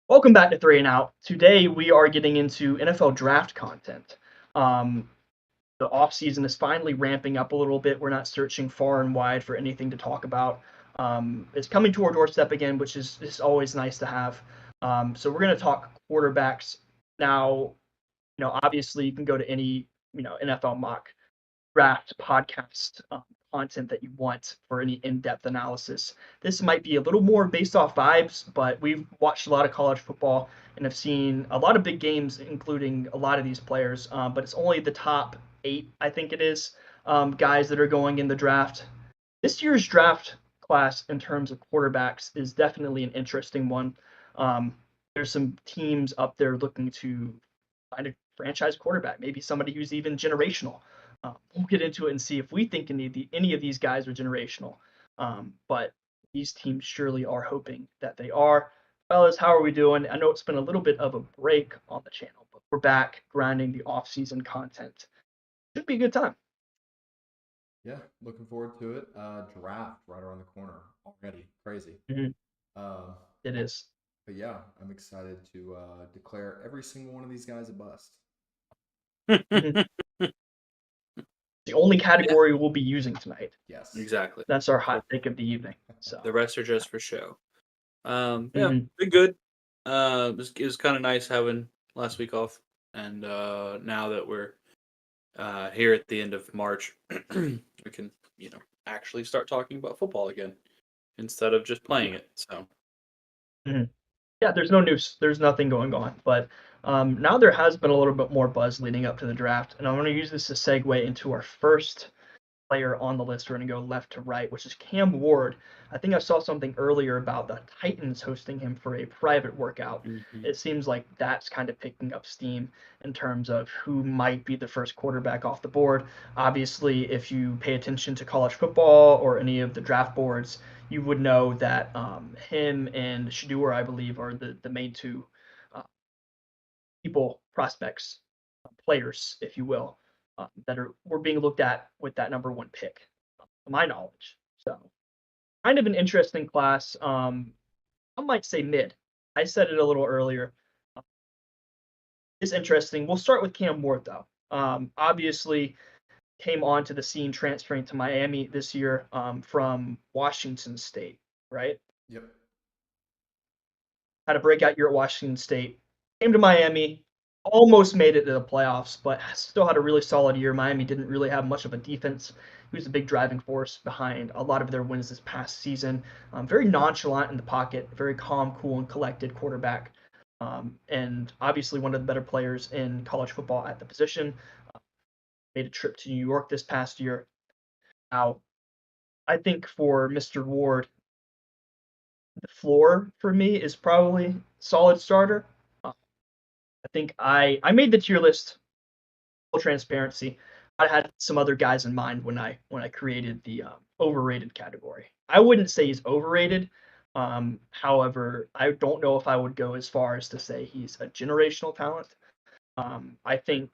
Welcome back to Three and Out. Today we are getting into NFL draft content. Um, the offseason is finally ramping up a little bit. We're not searching far and wide for anything to talk about. It's coming to our doorstep again, which is always nice to have. So we're going to talk quarterbacks now. Obviously you can go to any NFL mock draft podcast content that you want for any in-depth analysis. This might be a little more based off vibes, but we've watched a lot of college football and have seen a lot of big games, including a lot of these players. But it's only the top 8, I think it is, guys that are going in the draft. This year's draft class, in terms of quarterbacks, is definitely an interesting one. Um, there's some teams up there looking to find a franchise quarterback, maybe somebody who's even generational. We'll get into it and see if we think any of these guys are generational. But these teams surely are hoping that they are. Fellas, how are we doing? I know it's been a little bit of a break on the channel, but we're back grinding the off-season content. Should be a good time. Yeah, looking forward to it. Draft right around the corner already. Crazy. Mhm. Um, It is. but yeah, I'm excited to declare every single one of these guys a bust. Mhm. The only Yeah, category we'll be using tonight. Yes. exactly. That's our hot take of the evening. The So, rest are just for show. Yeah, mhm. been good. It was kind of nice having last week off, and now that we're here at the end of March, we can actually start talking about football again instead of just playing it. So Mhm. Yeah, there's no news. There's nothing going on. But now there has been a little bit more buzz leading up to the draft, and I'm going to use this to segue into our first player on the list. We're going to go left to right, which is Cam Ward. I think I saw something earlier about the Titans hosting him for a private workout. mhm. It seems like that's kind of picking up steam in terms of who might be the first quarterback off the board. Obviously, if you pay attention to college football or any of the draft boards, you would know that him and Shador, I believe, are the main two uh, people, prospects, players, if you will, that were being looked at with that number one pick, to my knowledge. So kind of an interesting class. I might say mid. I said it a little earlier. It's interesting. We'll start with Cam Ward though. Obviously came onto the scene transferring to Miami this year from Washington State, right? Yep. Had a breakout year at Washington State. Came to Miami, almost made it to the playoffs, but still had a really solid year. Miami didn't really have much of a defense. He was a big driving force behind a lot of their wins this past season. Very nonchalant in the pocket, very calm, cool, and collected quarterback. And obviously one of the better players in college football at the position. Made a trip to New York this past year. Now, I think for Mr. Ward, the floor for me is probably solid starter. I think I made the tier list. Full transparency. I had some other guys in mind when I created the overrated category. I wouldn't say he's overrated. However, I don't know if I would go as far as to say he's a generational talent. I think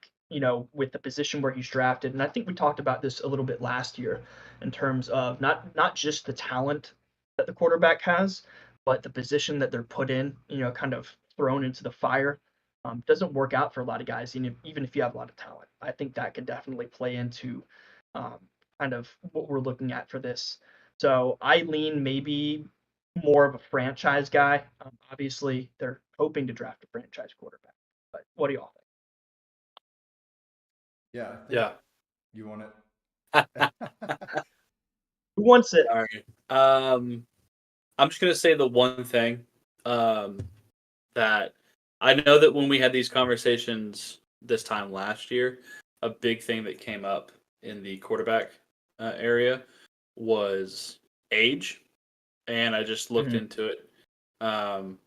with the position where he's drafted, and I think we talked about this a little bit last year in terms of not just the talent that the quarterback has, but the position that they're put in. Kind of thrown into the fire. Doesn't work out for a lot of guys, even if you have a lot of talent. I think that could definitely play into um, kind of what we're looking at for this. So I lean maybe more of a franchise guy. Obviously, they're hoping to draft a franchise quarterback. But what do y'all think? Yeah, I think Yeah. you want it. Who wants it? Sorry. I'm just gonna say the one thing um, that I know that when we had these conversations this time last year, a big thing that came up in the quarterback area was age, and I just looked Mhm. into it. Um,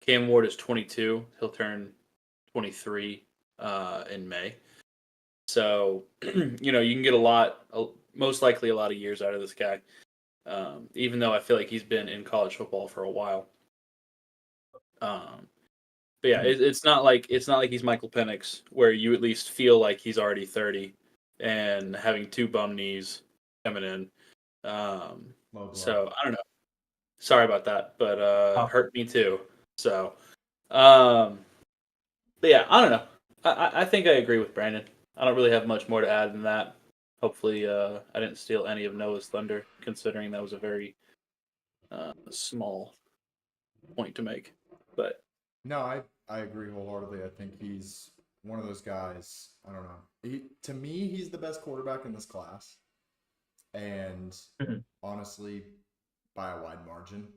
Cam Ward is 22; he'll turn 23 in May. So, you can get most likely a lot of years out of this guy. Even though I feel like he's been in college football for a while. Um, But yeah, Mhm. it's not like he's Michael Penix, where you at least feel like he's already 30 and having two bum knees coming in. Low blow. So I don't know. Sorry about that, but Oh, hurt me too. So But yeah, I don't know. I think I agree with Brandon. I don't really have much more to add than that. Hopefully, I didn't steal any of Noah's thunder, considering that was a very small point to make. But No, I agree wholeheartedly. I think he's one of those guys. I don't know. To me, he's the best quarterback in this class, and Mhm. honestly, by a wide margin.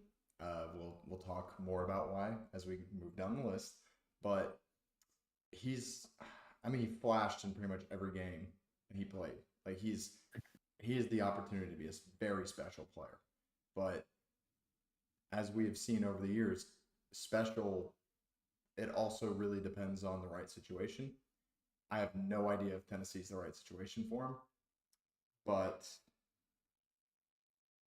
We'll talk more about why as we move down the list, but I mean, he flashed in pretty much every game he played. Like he is the opportunity to be a very special player, but as we have seen over the years, special it also really depends on the right situation. I have no idea if Tennessee's the right situation for him, but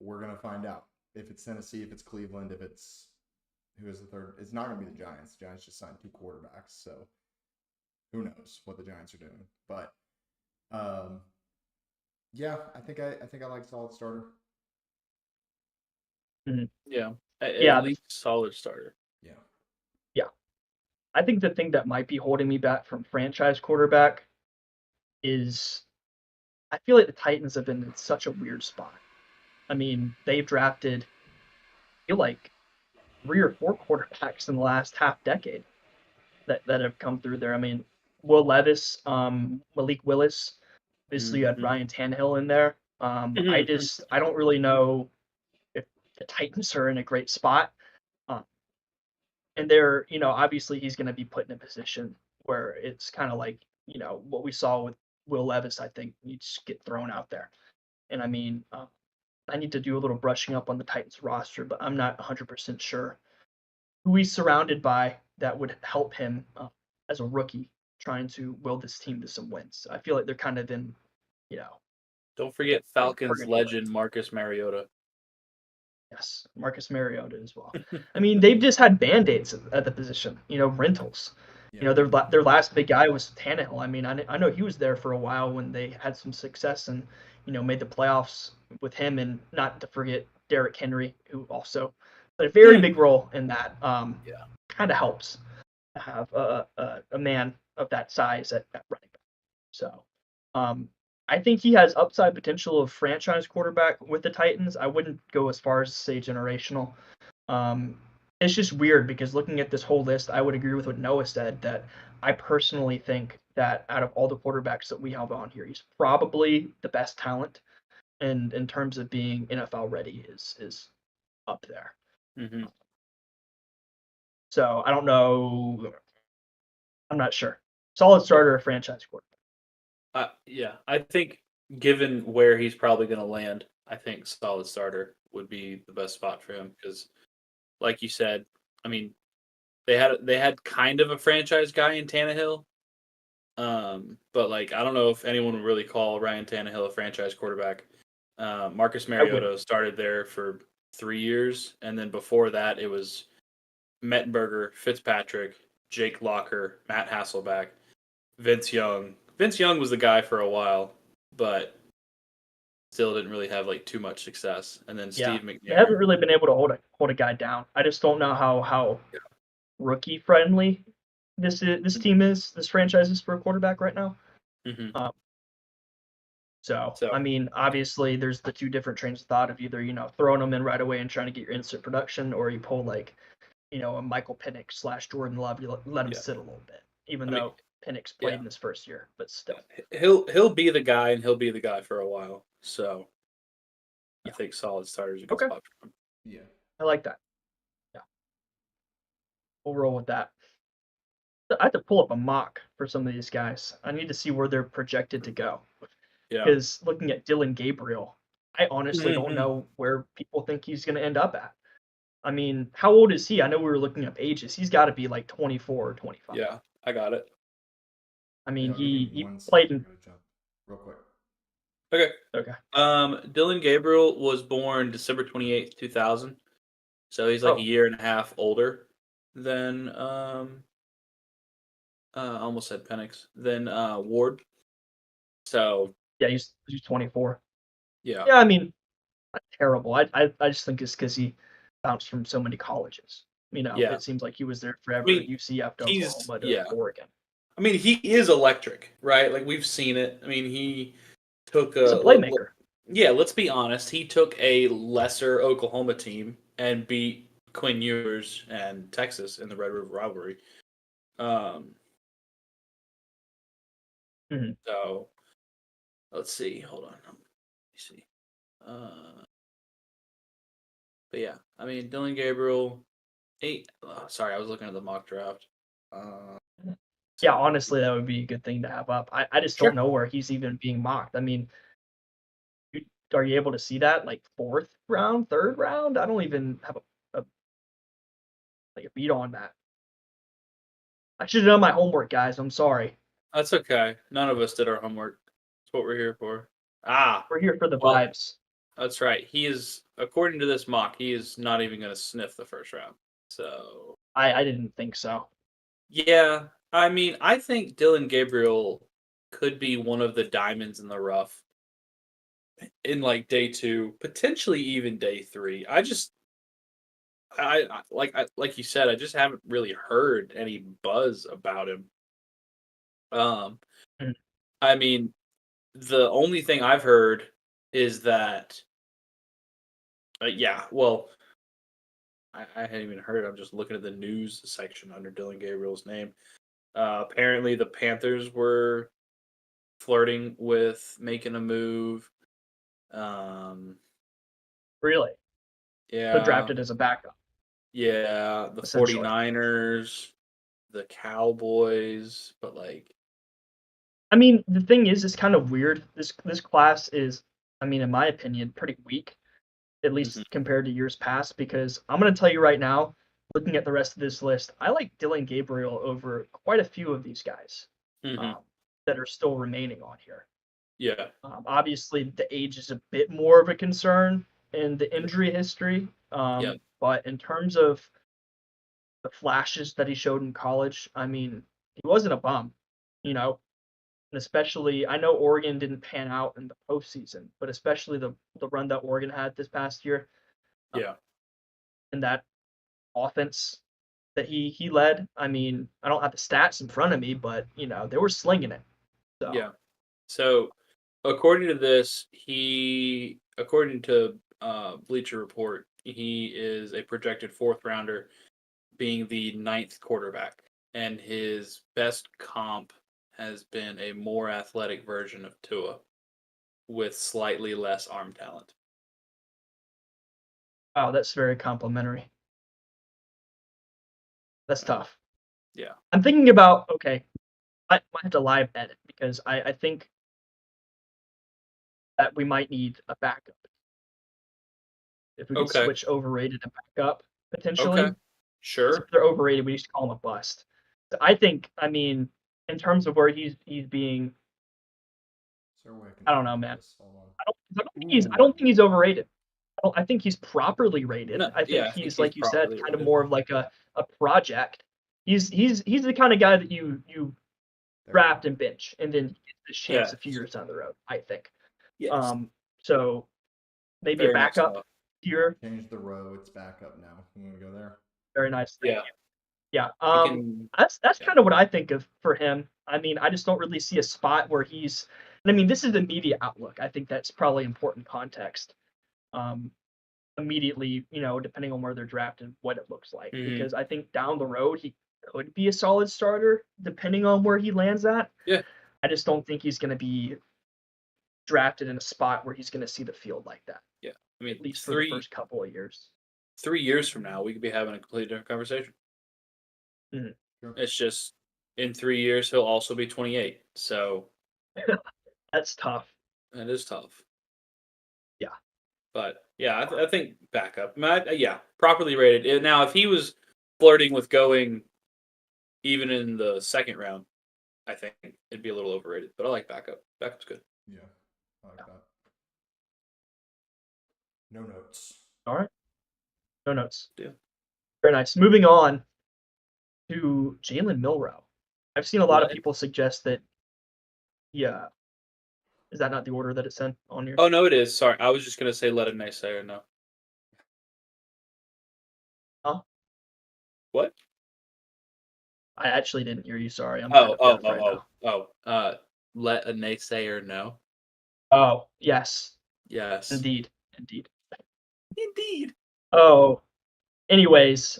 we're gonna find out if it's Tennessee, if it's Cleveland, if it's who is the third. It's not gonna be the Giants. The Giants just signed 2 quarterbacks, so who knows what the Giants are doing. But um, yeah, I think I like solid starter. Mhm. yeah, at Yeah, least solid starter. Yeah. yeah. I think the thing that might be holding me back from franchise quarterback is I feel like the Titans have been in such a weird spot. I mean, they've drafted, I feel like 3 or 4 quarterbacks in the last half decade that have come through there. I mean, Will Levis, Malik Willis, obviously you had Mm-hmm. Ryan Tannehill in there. I don't really know if the Titans are in a great spot. Um, and they're, obviously he's going to be put in a position where it's kind of like, what we saw with Will Levis, I think you just get thrown out there. And I mean, I need to do a little brushing up on the Titans roster, but I'm not 100% sure who he's surrounded by that would help him as a rookie trying to will this team to some wins. I feel like they're kind of in, you know, Don't forget like Falcons purgatory. legend Marcus Mariota. Yes, Marcus Mariota as well. I mean, they've just had band-aids at the position, rentals. Yeah. Their last big guy was Tannehill. I mean, I know he was there for a while when they had some success and made the playoffs with him, and not to forget Derrick Henry, who also played a very big role in that. Yeah. Kind of helps to have a man of that size at running back. So, um, I think he has upside potential of franchise quarterback with the Titans. I wouldn't go as far as to say generational. Um, it's just weird because looking at this whole list, I would agree with what Noah said that I personally think that out of all the quarterbacks that we have on here, he's probably the best talent, and in terms of being NFL ready, is up there. Mm-hmm. So I don't know. I'm not sure. Solid starter or franchise quarterback. Yeah, I think given where he's probably going to land, I think solid starter would be the best spot for him because, like you said, I mean, they had kind of a franchise guy in Tannehill, but like I don't know if anyone would really call Ryan Tannehill a franchise quarterback. Marcus I would. Mariota started there for 3 years, and then before that it was Mettenberger, Fitzpatrick, Jake Locker, Matt Hasselback, Vince Young. Vince Young was the guy for a while, but still didn't really have like too much success. And then Yeah, Steve they haven't McNair. really been able to hold a guy down. I just don't know how rookie friendly this team is, this franchise is for a quarterback right now. Mm-hmm. Um, so So I mean, obviously there's the two different trains of thought of either throwing them in right away and trying to get your instant production, or you pull like a Michael Penix / Jordan Love, you let him yeah, sit a little bit, even I mean, though Penix played yeah, in his first year, but still. he'll be the guy, and he'll be the guy for a while. So I Yeah. think solid starter is a good Okay. spot for him. Yeah. I like that. Yeah. We'll roll with that. I have to pull up a mock for some of these guys. I need to see where they're projected to go. Yeah. Because looking at Dylan Gabriel, I honestly don't know where people think he's going to end up at. I mean, how old is he? I know we were looking up ages. He's got to be like 24 or 25. Yeah, I got it. I mean, Give me he 1 second. played I in. gotta jump real quick. Okay. Okay. Dylan Gabriel was born December 28th, 2000. So he's like a Oh, year and a half older than almost said Penix, than Ward. So yeah, he's 24. yeah. Yeah, I mean, not terrible. I just think it's because he bounced from so many colleges. Yeah. It seems like he was there forever. mean, UCF to he's Oklahoma to yeah. Oregon. I mean, he is electric, right? Like we've seen it. I mean, he took He's a playmaker. let's be honest. He took a lesser Oklahoma team and beat Quinn Ewers and Texas in the Red River rivalry. Um, Mhm. so let's see. Hold on. Let me see. Uh, but yeah, I mean, Dylan Gabriel, 8. Sorry, I was looking at the mock draft. Yeah, So honestly, that would be a good thing to have up. I just don't sure. know where he's even being mocked. I mean, are you able to see that like fourth round, third round? I don't even have a like a beat on that. I should have done my homework, guys. I'm sorry. That's okay. None of us did our homework. That's what we're here for. Ah, We're here for the well, vibes. that's right. He is, according to this mock, he is not even going to sniff the first round. So, I didn't think so. yeah. I mean, I think Dylan Gabriel could be one of the diamonds in the rough in like day 2, potentially even day 3. Like you said, I just haven't really heard any buzz about him. Um, Mhm. I mean, the only thing I've heard is that, yeah, well, I hadn't even heard it. I'm just looking at the news section under Dylan Gabriel's name. Apparently, the Panthers were flirting with making a move. Um, Really? So yeah, drafted as a backup, yeah, the essentially. 49ers, the Cowboys, but like, I mean, the thing is, it's kind of weird. This class is, I mean, in my opinion, pretty weak, at mhm, least compared to years past. Because I'm gonna tell you right now, looking at the rest of this list, I like Dylan Gabriel over quite a few of these guys mhm, um, that are still remaining on here. yeah, Obviously, the age is a bit more of a concern in the yeah, injury history, yeah, but in terms of the flashes that he showed in college, I mean, he wasn't a bum, you know. And especially, I know Oregon didn't pan out in the postseason, but especially the run that Oregon had this past year, uh, yeah, and that offense that he led. I mean, I don't have the stats in front of me, but they were slinging it. So yeah. So, according to this, according to Bleacher Report, he is a projected 4th rounder, being the 9th quarterback, and his best comp has been a more athletic version of Tua with slightly less arm talent. wow, that's very complimentary. That's Um, tough. yeah. I'm thinking about okay, I might have to live edit because I think that we might need a backup if we could Okay. switch overrated and backup Okay. potentially. Because if Sure. they're overrated, we used to call them a bust. So I think, I mean, in terms of where he's being, Is there a way I can I don't know, edit man. this? Hold I don't think on. he's overrated. I think he's properly rated. No. I Yeah, think I think he's he's like you said, properly kind of rated. more of like a project. He's the kind of guy that you There we draft go. and bench, and then he gets this chance Yeah. a few years down the road. I think. Yes. Um, so maybe a Very nice backup thought. here. Change the row. It's back up now. You want to go there? Very nice. Thank Yeah. you. Yeah. He can. That's Yeah. kind of what I think of for him. I mean, I just don't really see a spot where he's. I mean, this is the media outlook. I think that's probably important context. Um, immediately, depending on where they're drafted, what it looks like. Hmm. Because I think down the road he could be a solid starter, depending on where he lands at. Yeah. I just don't think he's going to be drafted in a spot where he's going to see the field like that, Yeah. I mean, at least for the three first couple of years. 3 years from now, we could be having a completely different conversation. Mhm. Sure. It's just in 3 years he'll also be 28. So That's tough. that is tough. Yeah. But yeah, I think backup. Yeah, properly rated. Now, if he was flirting with going even in the 2nd round, I think it'd be a little overrated. But I like backup. Backup's good. Yeah. I like that. No notes. All right. No notes. Yeah. Very nice. Moving on to Jalen Milrow. I've seen a lot of What? people suggest that, yeah, is that not the order that it's in on here? Oh no, it is. Sorry, I was just gonna say let a naysayer know. Huh? What? I actually didn't hear you. Sorry, I'm kind of deaf right now. Let a naysayer know. Oh, yes, Yes. indeed, indeed. Indeed. Oh, anyways,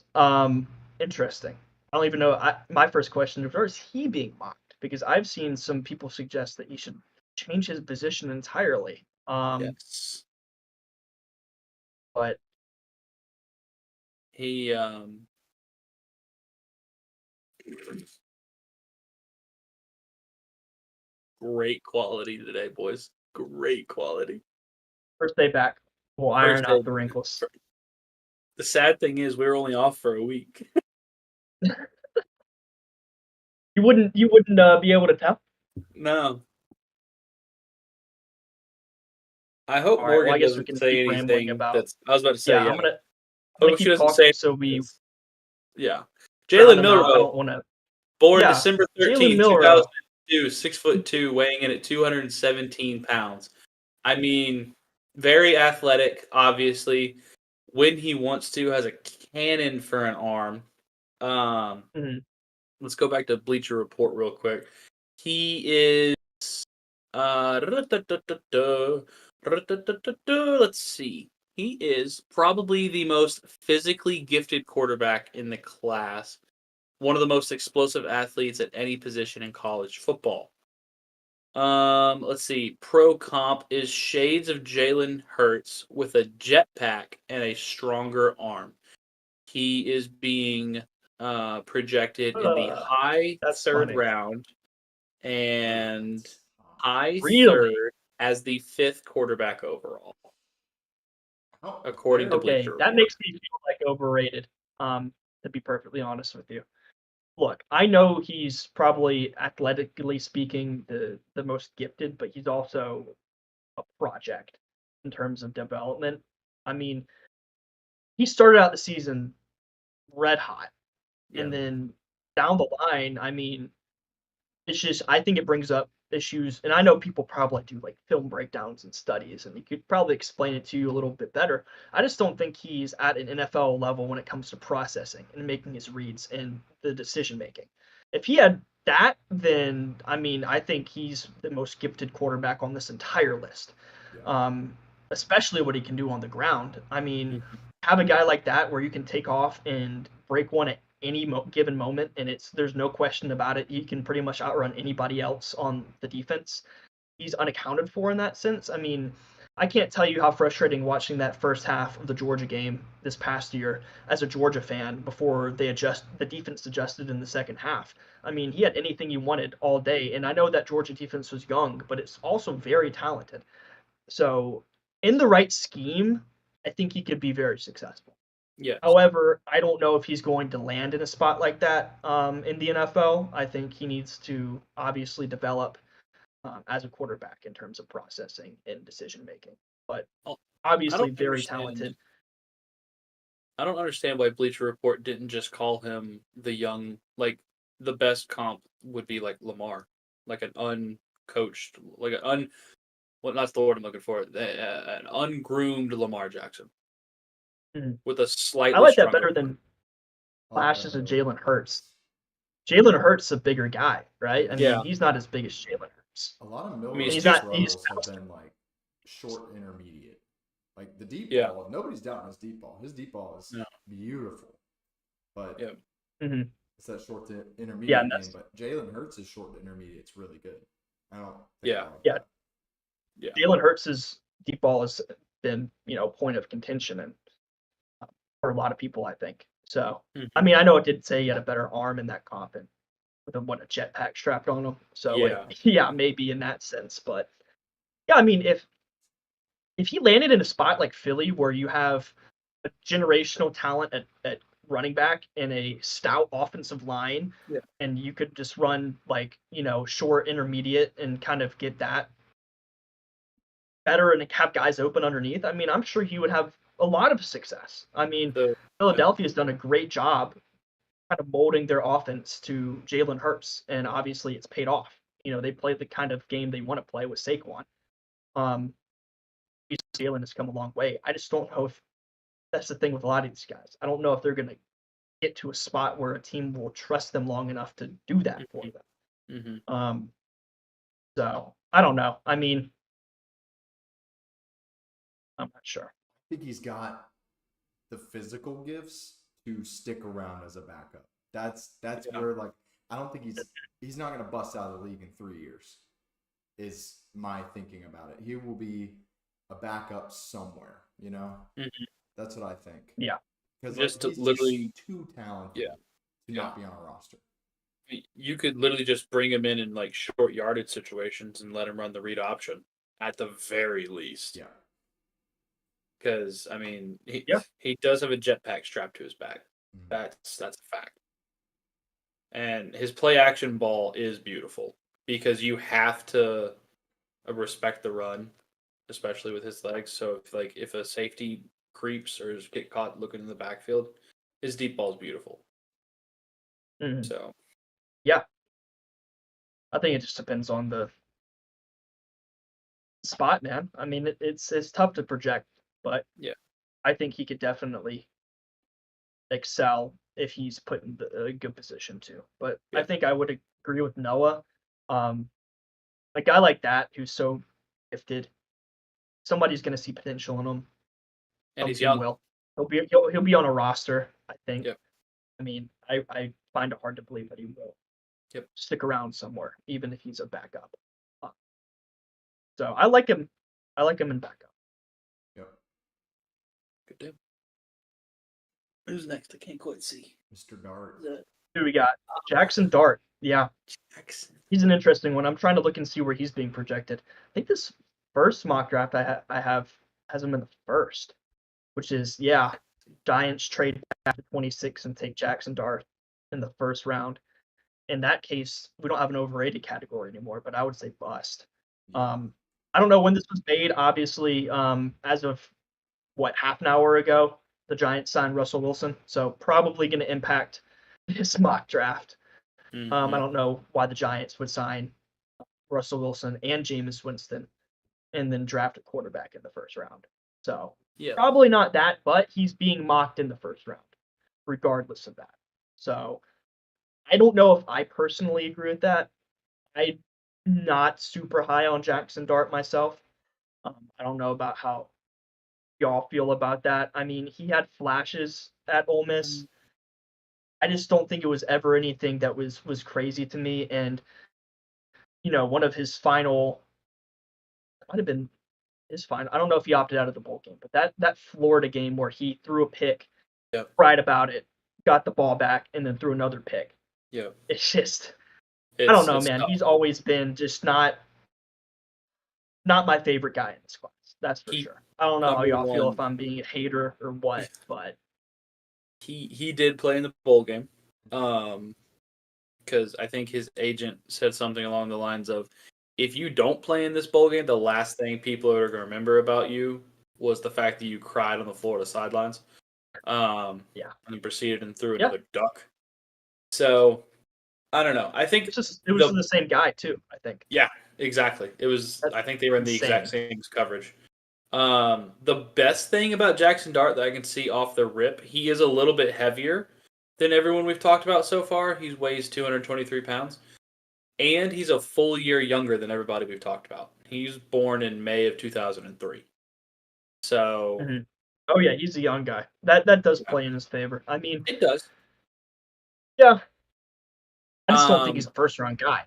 interesting. I don't even know. My first question is, where is he being mocked? Because I've seen some people suggest that he should change his position entirely. Yes. But He great quality today, boys. Great quality. first day back, we'll First iron day. out the wrinkles. The sad thing is we were only off for a week. You wouldn't be able to tell. No. I hope All right. Well, I Morgan guess we doesn't can say keep rambling anything about. that's I was about to say, Yeah, yeah. I'm gonna Hope she keep doesn't say talking anything so we yeah. drown Jalen him out. I Milrow, don't want to. born Yeah, December Jalen 13th, Milrow. 2002, 6'2", weighing in at 217 pounds. I mean, very athletic, obviously. When he wants to, has a cannon for an arm. Mhm. Let's go back to Bleacher Report real quick. He is let's see. He is probably the most physically gifted quarterback in the class. One of the most explosive athletes at any position in college football. Let's see. Pro comp is shades of Jalen Hurts with a jetpack and a stronger arm. He is being projected in the high That's third funny. round and high Really? third as the fifth quarterback overall, Oh, according to very Okay, Bleacher that Report. makes me feel like overrated. To be perfectly honest with you. Look, I know he's probably athletically speaking the most gifted, but he's also a project in terms of development. I mean, he started out the season red hot, Yeah. and then down the line, I mean, it's just I think it brings up issues, and I know people probably do like film breakdowns and studies, and he could probably explain it to you a little bit better. I just don't think he's at an NFL level when it comes to processing and making his reads and the decision making. If he had that, then I mean, I think he's the most gifted quarterback on this entire list. Yeah. Um, Especially what he can do on the ground. I mean, Mhm. have a guy like that where you can take off and break one at any given moment, and there's no question about it. He can pretty much outrun anybody else on the defense. He's unaccounted for in that sense. I mean, I can't tell you how frustrating watching that first half of the Georgia game this past year as a Georgia fan before the defense adjusted in the second half. I mean, he had anything you wanted all day, and I know that Georgia defense was young, but it's also very talented. So, in the right scheme, I think he could be very successful. Yes. However, I don't know if he's going to land in a spot like that in the NFL. I think he needs to obviously develop as a quarterback in terms of processing and decision making. But Oh, I obviously, don't very understand. talented. I don't understand why Bleacher Report didn't just call him the young, like the best comp would be like Lamar, like an uncoached, like an well, that's the word I'm looking for, an ungroomed Lamar Jackson Mhm. with a I slightly like that stronger better arm. than I like that flashes of better than Jalen Hurts. Hurts. Jalen Hurts is a bigger guy, right? I mean, Yeah, he's not as big as Jalen Hurts, A lot of I mean and he's Milrow's he's two. not. He's throws have been like short intermediate. Like the deep Yeah, ball, nobody's doubting his deep ball. His deep ball is no, beautiful, but yeah, mhm. it's that short to Yeah, and intermediate game. But Jalen Hurts' short to intermediate's really good. I don't think a yeah, lot of yeah. that. yeah. Jalen Hurts' deep ball has been point of contention and for a lot of people, I think. So, I Mhm. mean, I know it did say he had a better arm in that comp and with a jetpack strapped on him. So, like, Yeah, yeah, maybe in that sense, but yeah, I mean, if he landed in a spot like Philly where you have a generational talent at running back and a stout offensive line, yeah. and you could just run like short intermediate and kind of get that better and have guys open underneath, I mean, I'm sure he would have a lot of success. I mean, So yeah, Philadelphia's done a great job kind of molding their offense to Jalen Hurts, and obviously it's paid off. They play the kind of game they want to play with Saquon. Um, Jalen has come a long way. I just don't know if that's the thing with a lot of these guys. I don't know if they're going to get to a spot where a team will trust them long enough to do that for them. Mm-hmm. So I don't know. I mean, I'm not sure. I think he's got the physical gifts to stick around as a backup. That's where like I don't think he's not going to bust out of the league in 3 years. Is my thinking about it. He will be a backup somewhere. Mm-hmm. That's what I think. Yeah. Because Just he's literally, just too talented yeah, to not be on a roster. You could literally just bring him in like short yardage situations and let him run the read option at the very least. Yeah. Because I mean, Yeah. he does have a jetpack strapped to his back. Mhm. That's a fact. And his play action ball is beautiful because you have to respect the run, especially with his legs. So if a safety creeps or get caught looking in the backfield, his deep ball is beautiful. Mhm. So Yeah. I think it just depends on the spot, man. I mean, it's tough to project, but yeah, I think he could definitely excel if he's put in a good position to. But I yeah, think I would agree with Noah. Um, a guy like that who's so gifted, somebody's going to see potential in him. and Some he's team young. will. He'll be on a roster. I think. Yep, I mean, I find it hard to believe that he will yep. stick around somewhere, even if he's a backup. Uh, So I like him. I like him in backup. Yep. Good deal. Who's next? I can't quite see. Mr. Dart. Who we got? Jackson Dart. Yeah, Jackson. he's an interesting one. I'm trying to look and see where he's being projected. I think this first mock draft I have has him in the first, which is Giants trade back to 26 and take Jackson Dart in the first round. In that case, we don't have an overrated category anymore, but I would say bust. Yeah. I don't know when this was made. Obviously, as of half an hour ago, the Giants signed Russell Wilson, so probably going to impact his mock draft. I don't know why the Giants would sign Russell Wilson and Jameis Winston and then draft a quarterback in the first round. So Yeah. probably not that, but he's being mocked in the first round, regardless of that. So I don't know if I personally agree with that. I'm not super high on Jackson Dart myself. I don't know about how y'all feel about that. I mean, he had flashes at Ole Miss. I just don't think it was ever anything that was crazy to me. And one of his final might have been his final. I don't know if he opted out of the bowl game, but that Florida game where he threw a pick, Yep. cried about it, got the ball back, and then threw another pick. Yeah. It's just I don't know, man. Tough. He's always been just not my favorite guy in this class. That's for sure. I don't know how number y'all feel one. if I'm being a hater or what, but He did play in the bowl game, because I think his agent said something along the lines of, if you don't play in this bowl game, the last thing people are going to remember about you was the fact that you cried on the Florida sidelines. And then proceeded and threw another duck. So I don't know. I think it was the same guy too. I think. Yeah, exactly. It was. I think they were in the exact same coverage. The best thing about Jackson Dart that I can see off the rip, he is a little bit heavier than everyone we've talked about so far. He weighs 223 pounds. And he's a full year younger than everybody we've talked about. He's born in May of 2003. So. Mm-hmm. Oh yeah, he's a young guy. That does play in his favor. I mean, it does. Yeah. I just don't think he's a first round guy.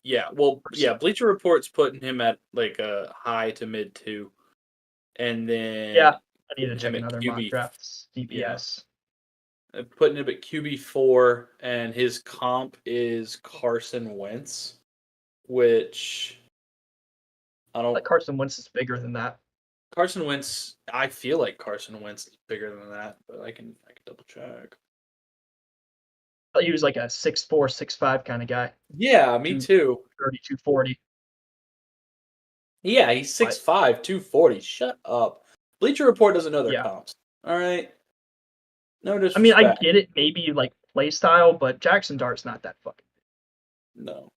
Yeah, well, Bleacher Report's putting him at like a high to mid 2. And then I need to check another mock draft. CBS. Putting him at QB4, and his comp is Carson Wentz, which I don't. Like Carson Wentz is bigger than that. Carson Wentz, I feel like Carson Wentz is bigger than that, but I can double check. He was like a 6'4", 6'5" kind of guy. Yeah, me too. 30, 240. Yeah, he's 6'5", 240. Shut up. Bleacher Report doesn't know their comps. All right. No disrespect. I mean, I get it, maybe like play style, but Jackson Dart's not that fucking. No.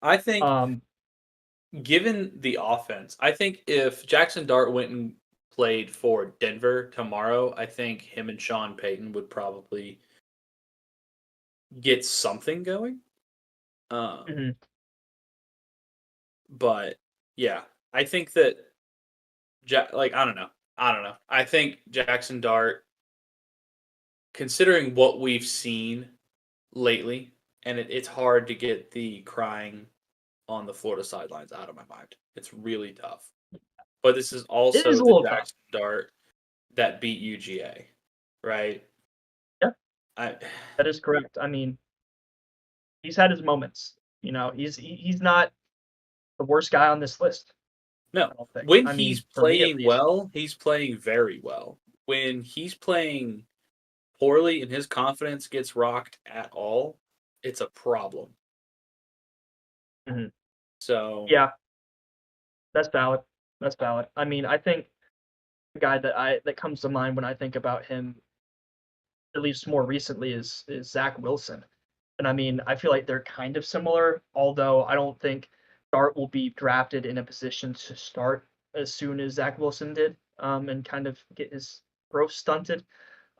I think, given the offense, I think if Jackson Dart went and played for Denver tomorrow, I think him and Sean Payton would probably get something going. Mhm. But yeah, I think that I don't know. I think Jackson Dart, considering what we've seen lately, and it's hard to get the crying on the Florida sidelines out of my mind. It's really tough. But this is It is also a the little tough. Jackson Dart that beat UGA, right? Yeah, I that is correct. I mean, he's had his moments. He's not the worst guy on this list, no. I don't think. When I he's mean, for me at playing least. well, he's playing very well. When he's playing poorly and his confidence gets rocked at all, it's a problem. Mhm. So Yeah, that's valid. That's valid. I mean, I think the guy that comes to mind when I think about him, at least more recently, is Zach Wilson. And I mean, I feel like they're kind of similar, although I don't think Dart will be drafted in a position to start as soon as Zach Wilson did, and kind of get his growth stunted.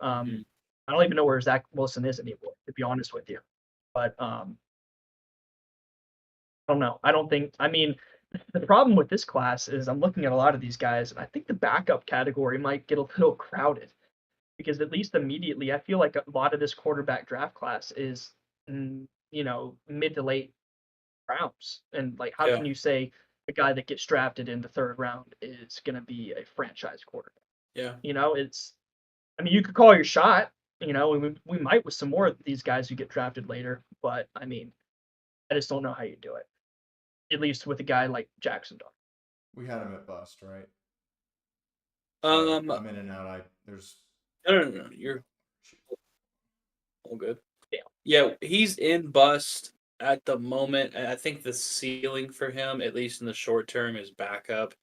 mhm. I don't even know where Zach Wilson is anymore, to be honest with you. But I don't know. I don't think. I mean, the problem with this class is I'm looking at a lot of these guys, and I think the backup category might get a little crowded because at least immediately, I feel like a lot of this quarterback draft class is, mid to late rounds. And like, how Yeah, can you say a guy that gets drafted in the third round is going to be a franchise quarterback? yeah. It's. I mean, you could call your shot. We might with some more of these guys who get drafted later, but I mean, I just don't know how you do it. At least with a guy like Jackson Dart. We had him at bust, right? Sorry, Um, I'm in and out. There's no. You're shoot. all good. Yeah. Yeah, he's in bust at the moment. And I think the ceiling for him, at least in the short term, is backup.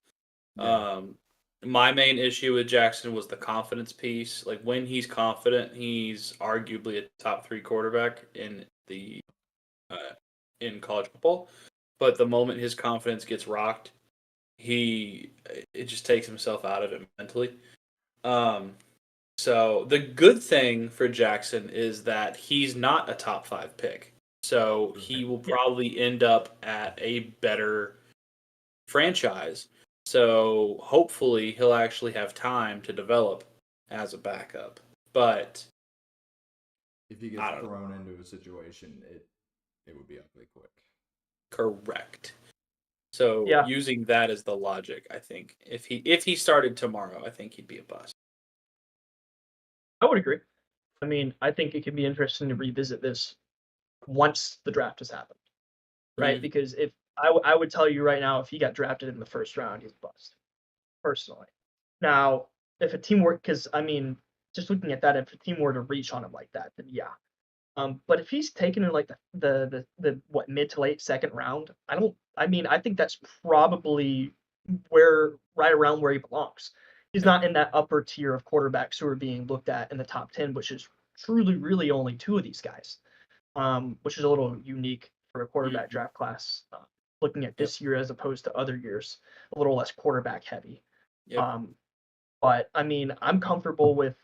Yeah, Um, my main issue with Jackson was the confidence piece. Like when he's confident, he's arguably a top 3 quarterback uh, in college football. But the moment his confidence gets rocked, it just takes himself out of it mentally. Um, so the good thing for Jackson is that he's not a top 5 pick. So he will Yeah. probably end up at a better franchise. So hopefully he'll actually have time to develop as a backup. But if he gets I don't know. thrown into a situation, it would be ugly quick. Correct. So Yeah. using that as the logic, I think if he started tomorrow, I think he'd be a bust. I would agree. I mean, I think it could be interesting to revisit this once the draft has happened, right? Mm, Because if I would tell you right now, if he got drafted in the first round, he's a bust, personally. Now, if a team were, because I mean, just looking at that, if a team were to reach on him like that, then yeah. But if he's taken in like the what mid to late second round, I don't. I mean, I think that's probably right around where he belongs. He's yeah. not in that upper tier of quarterbacks who are being looked at in the top 10, which is truly really only two of these guys, which is a little unique for a quarterback Mhm. draft class. Looking at Yep. this year as opposed to other years, a little less quarterback heavy. Yep. Um, but I mean, I'm comfortable with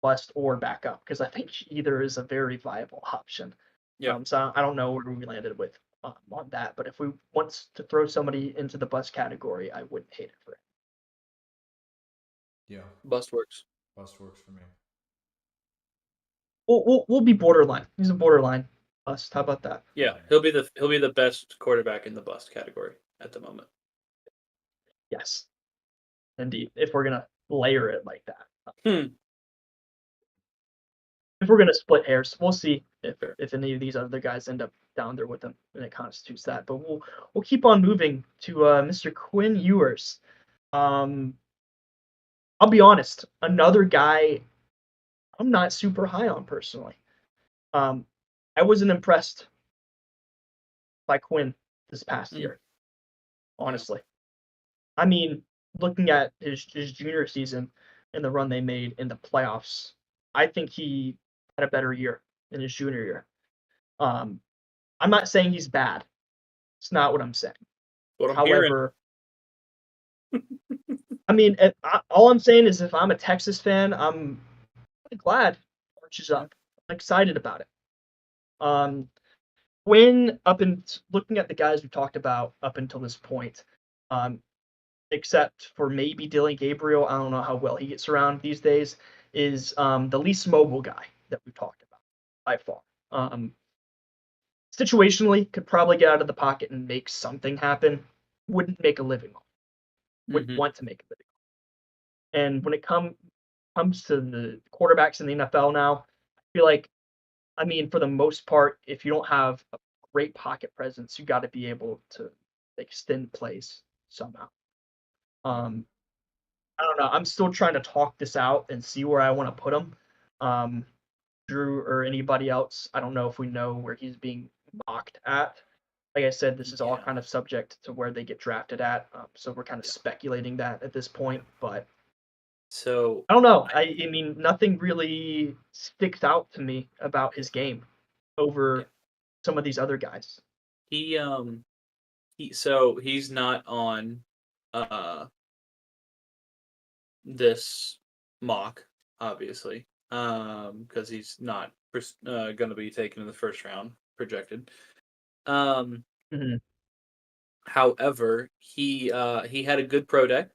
bust or backup because I think either is a very viable option. Yep. So I don't know where we landed with on that, but if we want to throw somebody into the bust category, I wouldn't hate it for it. Yeah, Bust works. bust works for me. We'll be borderline. He's a borderline bust. How about that? Yeah, Yeah, he'll be the best quarterback in the bust category at the moment. Yes, indeed. If we're gonna layer it like that, Hmm. if we're gonna split hairs, we'll see if Fair. any of these other guys end up down there with him, and it constitutes that. But we'll keep on moving to Mr. Quinn Ewers. Um, I'll be honest, another guy I'm not super high on personally. Um, I wasn't impressed by Quinn this past Mm, year, yeah. honestly. I mean, looking at his junior season and the run they made in the playoffs, I think he had a better year in his junior year. Um, I'm not saying he's bad. It's not what I'm saying. What I'm hearing. However, I mean, all I'm saying is if I'm a Texas fan, I'm glad Arch is Yeah. up. I'm excited about it. When looking at the guys we talked about up until this point, um, except for maybe Dylan Gabriel, I don't know how well he gets around these days, is the least mobile guy that we've talked about by far. Situationally, could probably get out of the pocket and make something happen. Wouldn't make a living on. Wouldn't want to make a living on. And when it comes to the quarterbacks in the NFL now, I feel like, I mean, for the most part, if you don't have a great pocket presence, you got to be able to extend plays somehow. I don't know. I'm still trying to talk this out and see where I want to put him. Drew or anybody else, I don't know if we know where he's being mocked at. Like I said, this is all kind of subject to where they get drafted at. So we're kind of speculating that at this point. But So I don't know. I mean, nothing really sticks out to me about his game over some of these other guys. He's not on this mock, obviously, because he's not going to be taken in the first round projected. Mhm. However, he had a good pro day.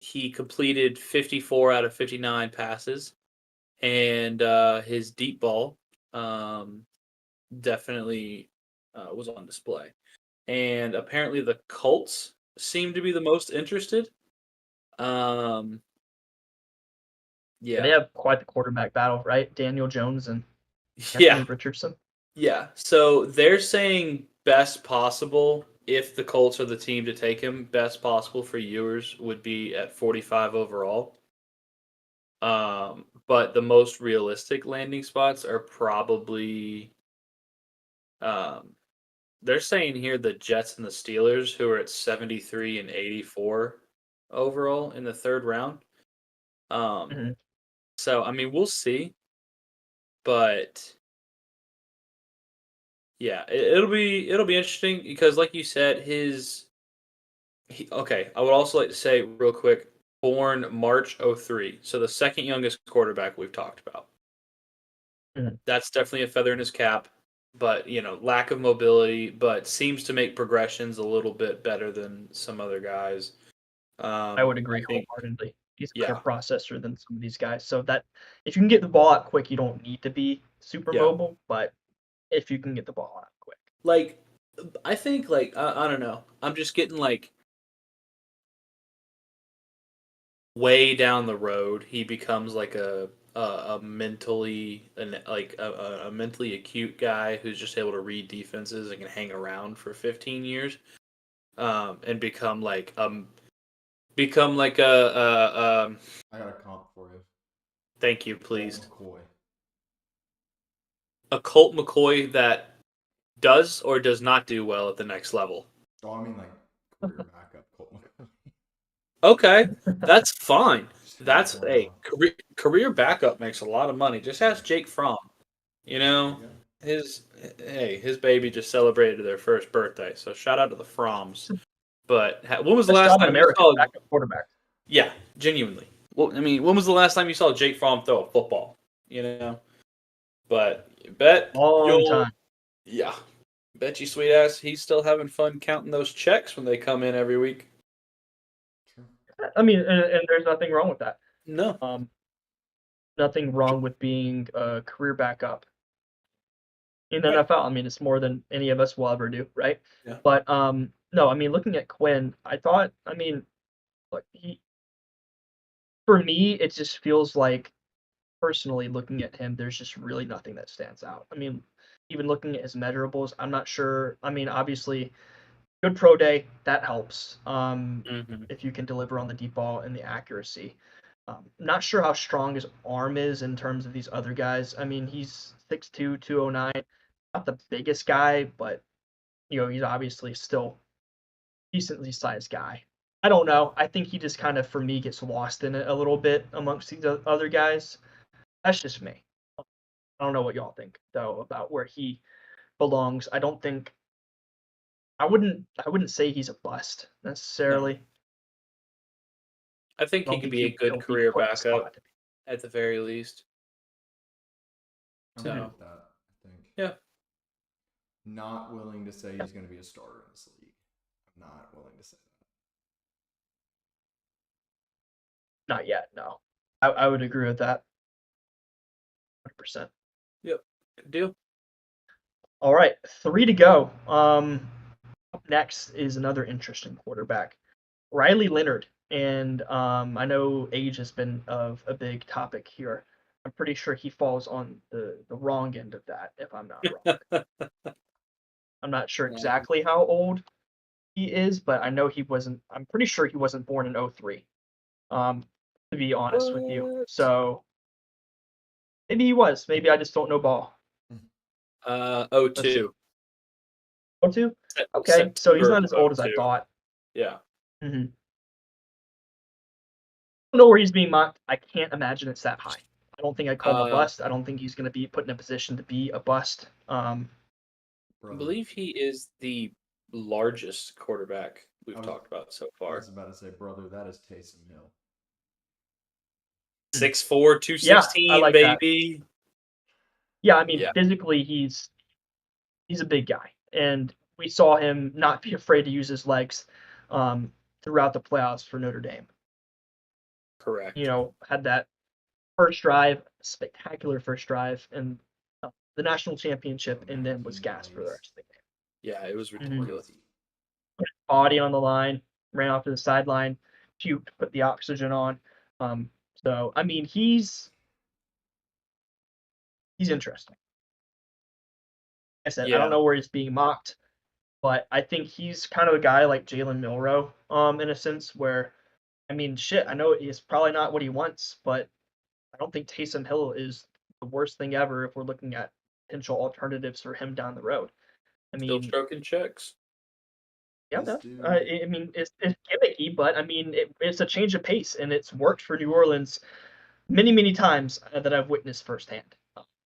He completed 54 out of 59 passes, and his deep ball definitely was on display. And apparently, the Colts seem to be the most interested. They Yeah, have quite the quarterback battle, right? Daniel Jones and Anthony yeah, Richardson. yeah. So they're saying best possible if the Colts are the team to take him. Best possible for Ewers would be at 45 overall. But the most realistic landing spots are probably they're saying here the Jets and the Steelers, who are at 73 and 84 overall in the third round. Mhm. So I mean we'll see. But yeah, it'll be interesting because like you said, okay, I would also like to say real quick, born March 03. So the second youngest quarterback we've talked about. Mhm. That's definitely a feather in his cap, but lack of mobility, but seems to make progressions a little bit better than some other guys. I would I agree think, wholeheartedly. He's a better yeah, processor than some of these guys. So that if you can get the ball out quick, you don't need to be super yeah. mobile. But if you can get the ball out quick, Like, I think, like, I don't know. I'm just getting like way down the road, he becomes like a mentally a mentally acute guy who's just able to read defenses and can hang around for 15 years, and become like I got a comp for you. thank you, Colt please. McCoy. A Colt McCoy that does or does not do well at the next level. Oh, I mean like career backup Colt McCoy. Okay, that's fine. Just kidding, That's it's not a wrong. career backup makes a lot of money. Just ask Jake Fromm. You There know, you go. his baby just celebrated their first birthday. So shout out to the Froms. But when was the best last job in time you America, saw? backup quarterback. Yeah, genuinely. Well, I mean, when was the last time you saw Jake Fromm throw a football? You know, but bet Long you'll, time. yeah, bet you sweet ass he's still having fun counting those checks when they come in every week. True. I mean, and there's nothing wrong with that. No, Nothing wrong with being a career backup in the right? NFL. I mean, it's more than any of us will ever do, right? Yeah. But no, I mean, looking at Quinn, I thought, I mean, look, for me, it just feels like personally looking at him, there's just really nothing that stands out. I mean, even looking at his measurables, I'm not sure. I mean, obviously, good pro day that helps. Mm-hmm. If you can deliver on the deep ball and the accuracy. Not sure how strong his arm is in terms of these other guys. I mean, he's 6'2", 209, not the biggest guy, but he's obviously still decently sized guy. I don't know. I think he just kind of, for me, gets lost in it a little bit amongst these other guys. That's just me. I don't know what y'all think though about where he belongs. I wouldn't say he's a bust No, necessarily. I think I he don't could think be a he good he'll be career put in a backup spot. at the very least. I'm Mhm. good So with that. Yeah. Not willing to say he's going to be a starter in this league. I'm not willing to say that. Not yet, no. I would agree with that 100%. Yep. Good deal. All right, 3 to go. Up next is another interesting quarterback, Riley Leonard. And I know age has been of a big topic here. I'm pretty sure he falls on the wrong end of that, if I'm not wrong. I'm not sure exactly how old he is, but I know he wasn't. I'm pretty sure he wasn't born in 03. To be honest with you, What? so maybe he was. Maybe I just don't know ball. Let's see. 02. 02? Okay, so he's September not of as old as I 02. thought. Yeah. Mm-hmm. I don't know where he's being mocked. I can't imagine it's that high. I don't think I call him a bust. I don't think he's going to be put in a position to be a bust. I believe he is the largest quarterback we've talked about so I far. was about to say, brother, that is Taysom Hill. 6'4", 216, yeah, I like baby. That. Yeah, I mean, Yeah. physically, he's a big guy, and we saw him not be afraid to use his legs throughout the playoffs for Notre Dame. Correct. You know, had that first drive, spectacular first drive, and the national championship, and then was gassed for the rest of the game. Yeah, it was ridiculous. Put his body on the line, ran off to the sideline, puked, put the oxygen on. So I mean, he's interesting. Like I said, I don't know where he's being mocked, but I think he's kind of a guy like Jalen Milroe, in a sense where, I mean, shit, I know it's probably not what he wants, but I don't think Taysom Hill is the worst thing ever if we're looking at potential alternatives for him down the road. I Still mean, stroking checks. yeah, This no. dude- I mean, it's gimmicky, but I mean, it's a change of pace, and it's worked for New Orleans many, many times that I've witnessed firsthand.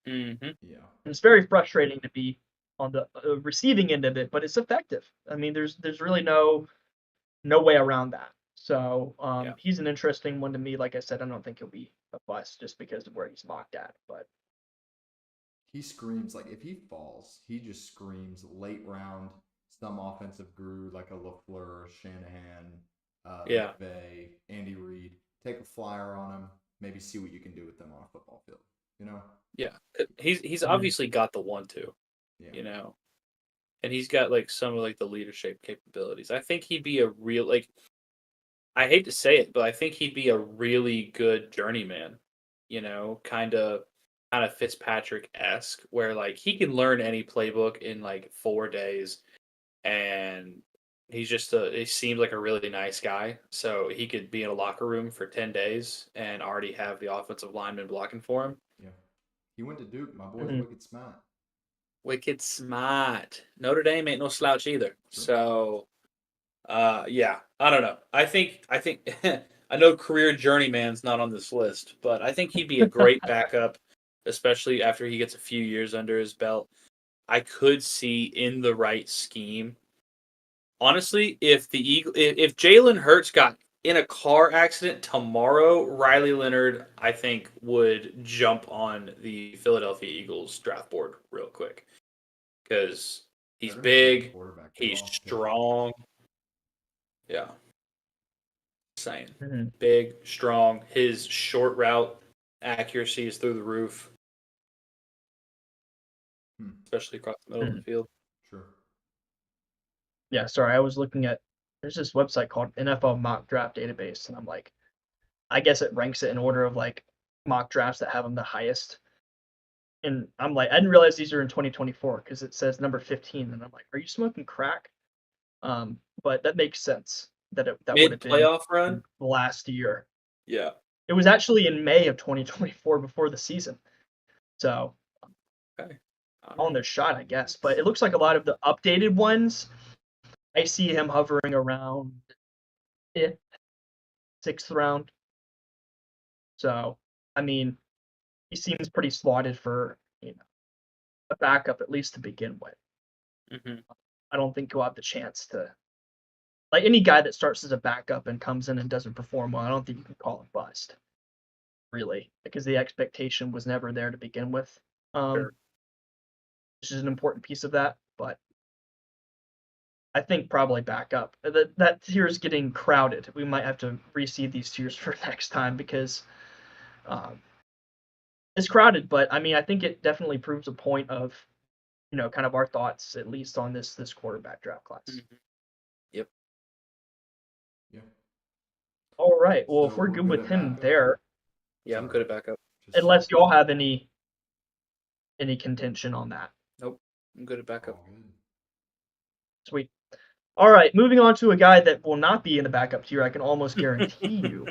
Mm-hmm. Yeah. It's very frustrating to be on the receiving end of it, but it's effective. I mean, there's really no way around that. So Yeah. he's an interesting one to me. Like I said, I don't think he'll be a bust just because of where he's mocked at, but he screams like if he falls, he just screams late round, some offensive guru like a LaFleur, Shanahan, McVay, Andy Reid. Take a flyer on him, maybe see what you can do with them on a football field. You know? Yeah. He's obviously got the 1-2. Yeah. You know, and he's got like some of like the leadership capabilities. I think he'd be a real like. I hate to say it, but I think he'd be a really good journeyman. You know, kind of Fitzpatrick-esque, where like he can learn any playbook in like 4 days, and he's just he seems like a really nice guy. So he could be in a locker room for 10 days and already have the offensive lineman blocking for him. Yeah. He went to Duke. My boy's wicked smart. Wicked smart. Notre Dame ain't no slouch either. Sure. So yeah, I don't know. I think I know career journeyman's not on this list, but I think he'd be a great backup, especially after he gets a few years under his belt. I could see in the right scheme. Honestly, if if Jalen Hurts got in a car accident tomorrow, Riley Leonard, I think, would jump on the Philadelphia Eagles draft board real quick because he's big, he's strong. Yeah. Saying. Big, strong. His short route accuracy is through the roof. Especially across the middle of the field. Sure. Yeah, sorry, I was looking at there's this website called NFL Mock Draft Database, and I'm like, I guess it ranks it in order of like mock drafts that have them the highest. And I'm like, I didn't realize these are in 2024 because it says number 15, and I'm like, are you smoking crack? But that makes sense that that would have been Mid-playoff run last year. Yeah, it was actually in May of 2024 before the season. So, okay, on their shot, I guess. But it looks like a lot of the updated ones, I see him hovering around 5th, 6th round. So, I mean, he seems pretty slotted for a backup at least to begin with. I don't think he'll have the chance to, like any guy that starts as a backup and comes in and doesn't perform well. I don't think you can call it bust, really, because the expectation was never there to begin with. Sure. which is an important piece of that. But I think probably backup. That tier is getting crowded. We might have to reseed these tiers for next time because it's crowded. But I mean, I think it definitely proves a point of kind of our thoughts at least on this quarterback draft class. Mm-hmm. Yep. Yeah. All right. Well, So if we're good with at him backup? there, Yeah, I'm Sorry. good at backup. unless y'all have any contention on that. Nope. I'm good at backup. All good. Sweet. All right, moving on to a guy that will not be in the backup tier. I can almost guarantee you,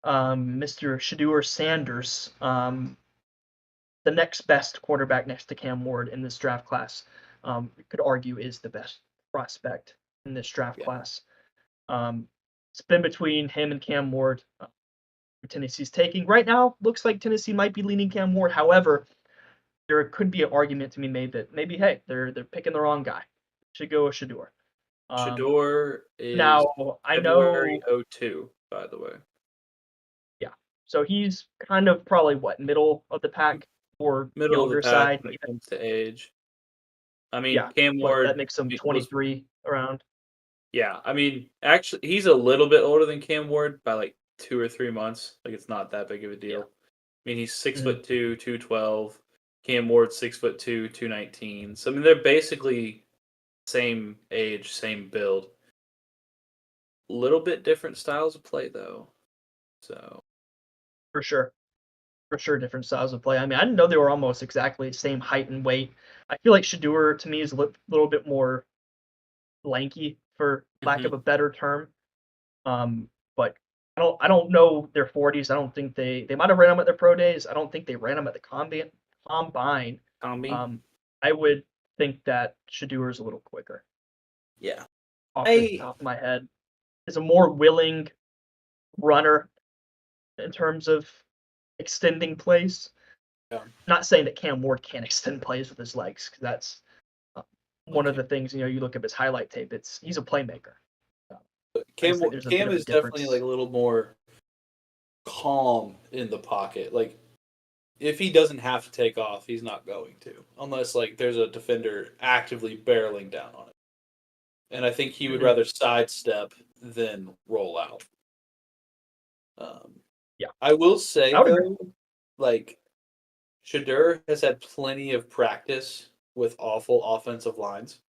Mr. Shedeur Sanders, the next best quarterback next to Cam Ward in this draft class. You could argue is the best prospect in this draft class. It's been between him and Cam Ward. Who Tennessee's taking right now. Looks like Tennessee might be leaning Cam Ward. However, there could be an argument to be made that maybe, hey, they're picking the wrong guy. Should go with Shedeur. Shedeur is Now I February know 02, by the way. Yeah, so he's kind of probably middle of the pack or Middle younger of the pack side. when it comes to age. I mean, Yeah, Cam what Ward that makes him was 23 around. Yeah, I mean, actually, he's a little bit older than Cam Ward by like 2 or 3 months. Like, it's not that big of a deal. Yeah. I mean, he's 6'2", Mhm. 212. Cam Ward's 6'2", 219. So I mean, they're basically same age, same build. Little bit different styles of play though. So For sure, different styles of play. I mean, I didn't know they were almost exactly the same height and weight. I feel like Shedeur to me is a little bit more lanky, for lack of a better term. But I don't know their 40s. I don't think they might have ran them at their pro days. I don't think they ran them at the combine. Combi. I would think that Shedeur is a little quicker. Yeah. Off the top of my head, is a more willing runner in terms of extending plays. Yeah. Not saying that Cam Ward can't extend plays with his legs, because that's one of the things. You look at his highlight tape. He's a playmaker. Cam is definitely like difference. a little more calm in the pocket. Like, if he doesn't have to take off, he's not going to, unless like there's a defender actively barreling down on it. And I think he would rather sidestep than roll out. Yeah, I will say I would though, agree. like Shedeur has had plenty of practice with awful offensive lines,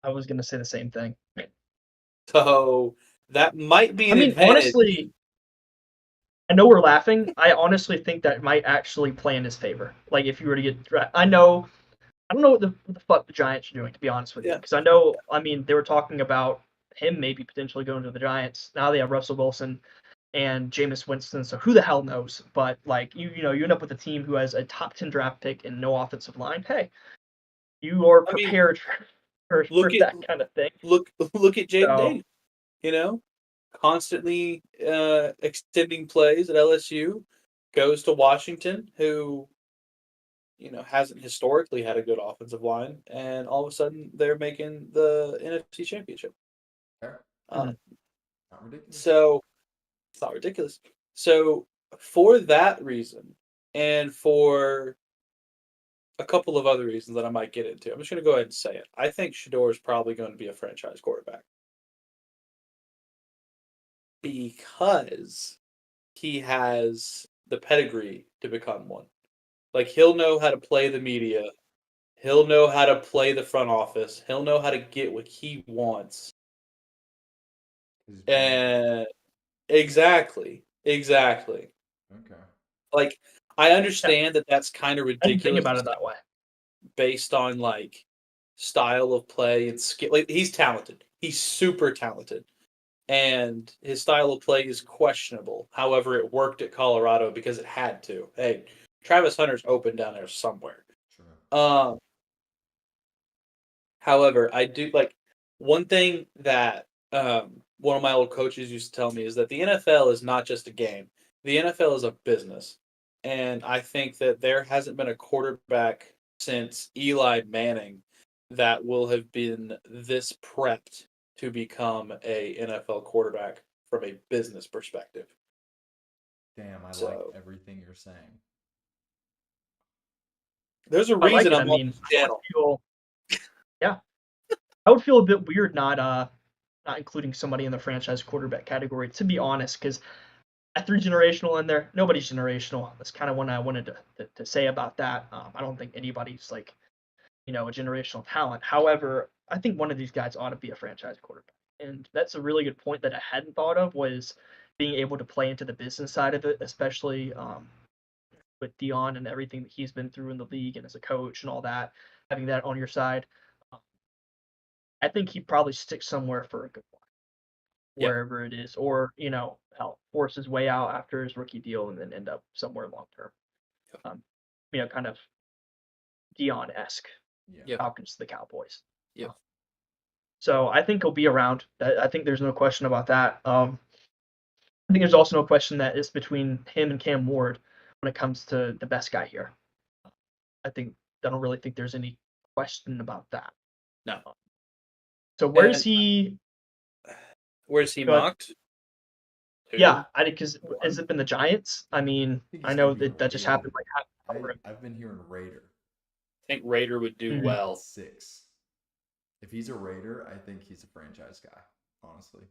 I was gonna say the same thing. so that might be I an mean, advantage. honestly, I know we're laughing. I honestly think that might actually play in his favor. Like, if you were to get, I don't know what the fuck the Giants are doing, to be honest with you, because I know, I mean, they were talking about him maybe potentially going to the Giants. Now they have Russell Wilson and Jameis Winston, so who the hell knows? But like, you end up with a team who has a top 10 draft pick and no offensive line. Hey, you are prepared for Look at that kind of thing. look at Jaden So, Daniels. Constantly extending plays at LSU, goes to Washington, who hasn't historically had a good offensive line, and all of a sudden they're making the NFC Championship. Not ridiculous. So it's not ridiculous. So for that reason, and for a couple of other reasons that I might get into, I'm just going to go ahead and say it. I think Shedeur is probably going to be a franchise quarterback because he has the pedigree to become one. Like, he'll know how to play the media. He'll know how to play the front office. He'll know how to get what he wants. And exactly. Okay. Like, I understand that that's kind of I didn't think ridiculous about it that way. based on like style of play and skill. Like, he's talented. He's super talented. And his style of play is questionable. However, it worked at Colorado because it had to. Hey, Travis Hunter's open down there somewhere. Sure. However, I do like one thing that one of my old coaches used to tell me is that the NFL is not just a game. The NFL is a business. And I think that there hasn't been a quarterback since Eli Manning that will have been this prepped to become a NFL quarterback from a business perspective. Damn, I like everything you're saying. There's a I like reason it. I I'm on mean, this channel. Yeah. I would feel a bit weird not including somebody in the franchise quarterback category, to be honest, because I threw generational in there. Nobody's generational. That's kind of what I wanted to say about that. I don't think anybody's like, a generational talent. However, I think one of these guys ought to be a franchise quarterback. And that's a really good point that I hadn't thought of, was being able to play into the business side of it, especially with Dion and everything that he's been through in the league and as a coach and all that, having that on your side. I think he'd probably stick somewhere for a good while, Yep. wherever it is, or hell, force his way out after his rookie deal and then end up somewhere long term. Kind of Dion-esque. Yeah. Falcons to the Cowboys. Yep. So I think he'll be around. I think there's no question about that. I think there's also no question that it's between him and Cam Ward when it comes to the best guy here. I don't really think there's any question about that. No. So where's he? Where's he Go ahead. mocked? Who? Yeah, because has it been the Giants? I mean, think I he's know gonna be that just happened like half an hour ago. I've been hearing Raider. I think Raider would do Mhm. well. 6. If he's a Raider, I think he's a franchise guy. Honestly,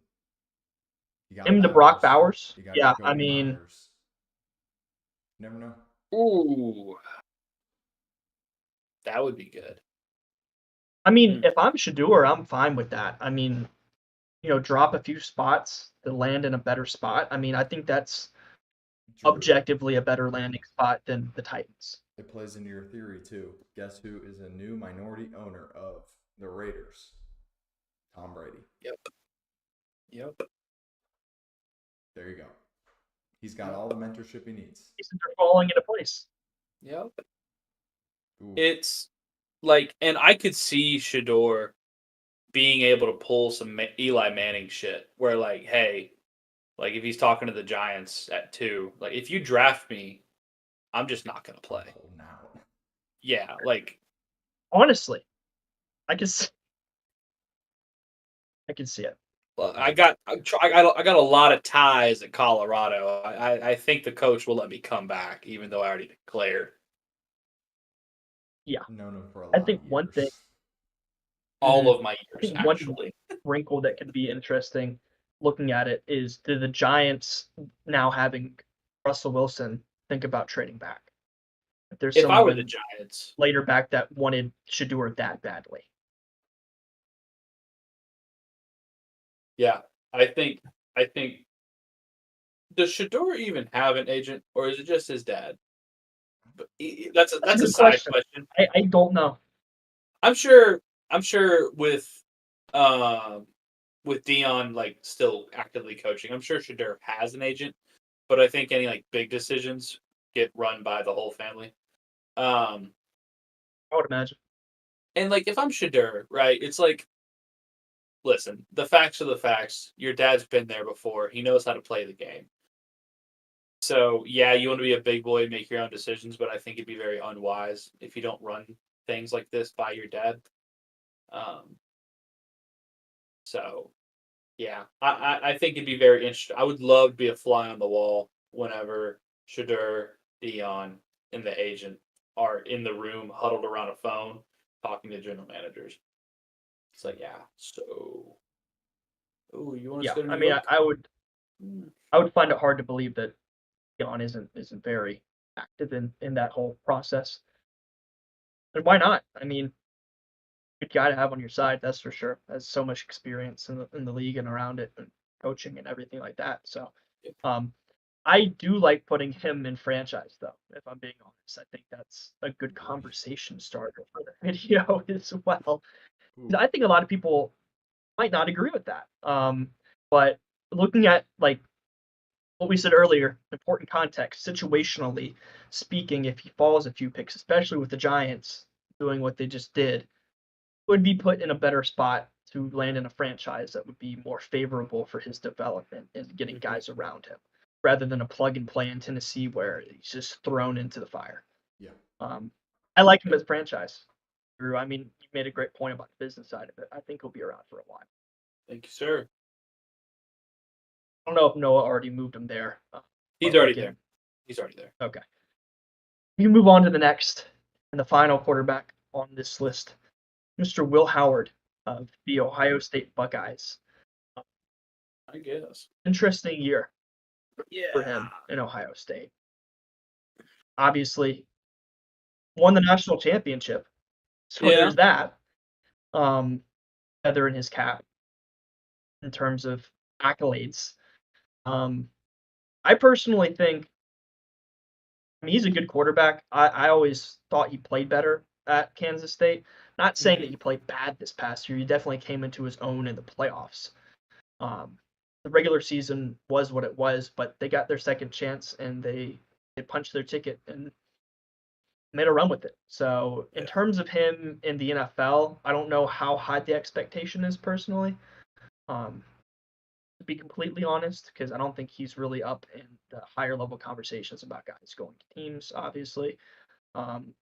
you got Him to Brock Bowers. Bowers. You got Yeah, Jacoby I mean, Myers. You never know. Ooh, that would be good. if I'm Shador, I'm fine with that. I mean, drop a few spots to land in a better spot. I mean, I think that's Drew, objectively a better landing spot than the Titans. it plays into your theory too. Guess who is a new minority owner of the Raiders? Tom Brady. Yep. There you go. He's got all the mentorship he needs. They're falling into place. Yep. Ooh. It's like, and I could see Shador being able to pull some Eli Manning shit where, like, hey, like if he's talking to the Giants at 2, like if you draft me, I'm just not going to play. Holding out. Yeah, like Honestly, I can see it. well, I got a lot of ties at Colorado. I think the coach will let me come back, even though I already declared. Known him for a lot I think of years. one thing, All of my I years, think one actually. wrinkle that could be interesting looking at it is, do the Giants now having Russell Wilson think about trading back? If there's If I were someone the Giants, later back that wanted Shador that badly. yeah, I think does Shador even have an agent, or is it just his dad? But that's a good side question. I don't know. I'm sure with Dion like still actively coaching, I'm sure Shador has an agent, but I think any like big decisions get run by the whole family. I would imagine. And like if I'm Shador, right, it's like, listen, the facts are the facts. Your dad's been there before. He knows how to play the game. So yeah, you want to be a big boy and make your own decisions, but I think it'd be very unwise if you don't run things like this by your dad. So yeah, I think it'd be very interesting. I would love to be a fly on the wall whenever Shador, Dion, and the agent are in the room huddled around a phone talking to general managers. It's like, yeah, so oh, you want to go to New York? I would find it hard to believe that Dion isn't very active in that whole process. And why not? I mean, good guy to have on your side, that's for sure. Has so much experience in the league and around it, and coaching and everything like that. So, I do like putting him in franchise, though. If I'm being honest, I think that's a good conversation starter for the video as well. I think a lot of people might not agree with that. But looking at like what we said earlier, important context, situationally speaking, if he falls a few picks, especially with the Giants doing what they just did, would be put in a better spot to land in a franchise that would be more favorable for his development and getting guys around him, rather than a plug and play in Tennessee where he's just thrown into the fire. Yeah. I like him as franchise. Drew, I mean, you made a great point about the business side of it. I think he'll be around for a while. Thank you, sir. I don't know if Noah already moved him there. He's already there. He's already there. Okay. We move on to the next and the final quarterback on this list. Mr. Will Howard of the Ohio State Buckeyes. I guess. Interesting year Yeah. for him in Ohio State. Obviously, won the national championship, so Yeah. there's that. Feather in his cap in terms of accolades. I personally think, I mean, he's a good quarterback. I always thought he played better at Kansas State. Not saying that he played bad this past year. He definitely came into his own in the playoffs. The regular season was what it was, but they got their second chance and they punched their ticket and made a run with it. So in terms of him in the NFL, I don't know how high the expectation is personally. To be completely honest, because I don't think he's really up in the higher level conversations about guys going to teams, obviously. Kind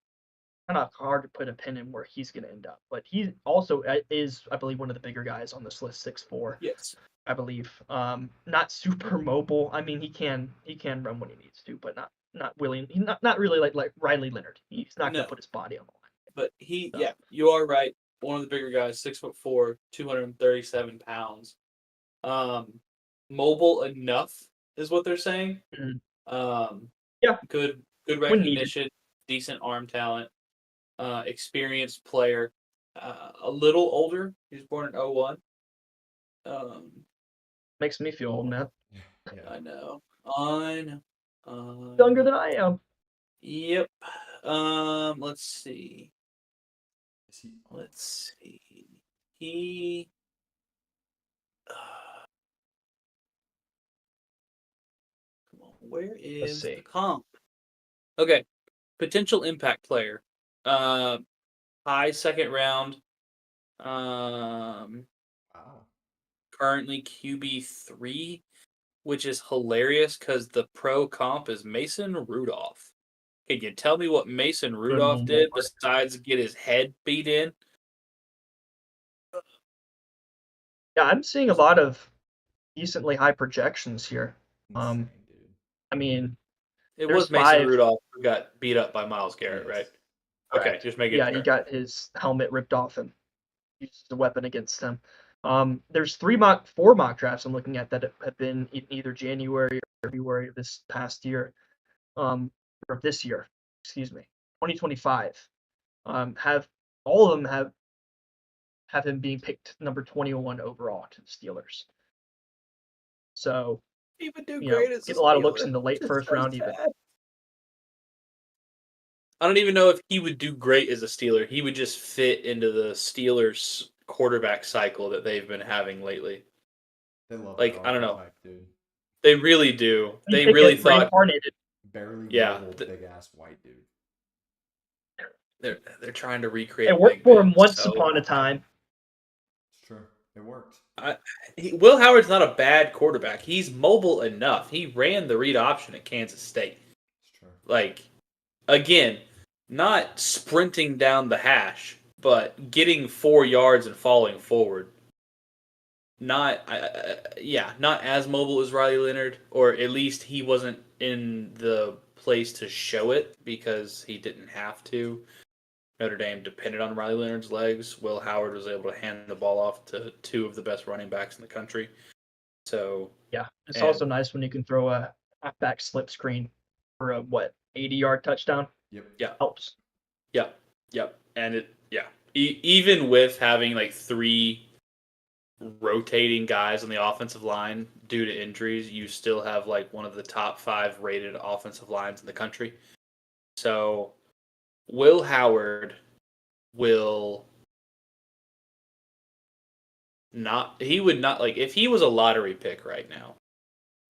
of hard to put a pin in where he's going to end up, but he also is, I believe, one of the bigger guys on this list, 6'4". Yes. I believe. Not super mobile. I mean, he can run when he needs to, but not really. He's not really like Riley Leonard. He's not going to put his body on the line. But he, So. yeah, you are right. One of the bigger guys, 6'4", 237 pounds. Mobile enough is what they're saying. Yeah. Good recognition, decent arm talent, experienced player. A little older. He was born in 01. Makes me feel old, man. Yeah. I know. Younger than I am. Yep. Let's see. Let's see. He. Come on. Where is the comp? Okay. Potential impact player. High second round. Wow. Currently QB3, which is hilarious because the pro comp is Mason Rudolph. Can you tell me what Mason Rudolph did besides get his head beat in? Yeah, I'm seeing a lot of decently high projections here. Insane, dude. I mean, it there's was Mason 5. Rudolph who got beat up by Myles Garrett, Yes. right? Correct. Okay, just making sure. He got his helmet ripped off and used the weapon against him. There's 4 mock drafts I'm looking at that have been in either January or February of this past year, or this year, excuse me, 2025. Have all of them have him being picked number 21 overall to the Steelers. So he would do great as get a lot of looks in the late first round even. I don't even know if he would do great as a Steeler. He would just fit into the Steelers quarterback cycle that they've been having lately. They love like I don't know, dude. They really do. They really thought barely mobile, big ass white dude. They're trying to recreate. It worked for him once upon a time. It's true. It worked. Will Howard's not a bad quarterback. He's mobile enough. He ran the read option at Kansas State. It's true. Like, again, not sprinting down the hash, but getting 4 yards and falling forward. Not as mobile as Riley Leonard, or at least he wasn't in the place to show it because he didn't have to. Notre Dame depended on Riley Leonard's legs. Will Howard was able to hand the ball off to 2 of the best running backs in the country. So yeah, it's also nice when you can throw a halfback slip screen for a 80-yard touchdown. Yep. Yeah. Helps. Yep. And even with having like 3 rotating guys on the offensive line due to injuries, you still have like one of the top 5 rated offensive lines in the country. So Will Howard will not, he would not, like, if he was a lottery pick right now,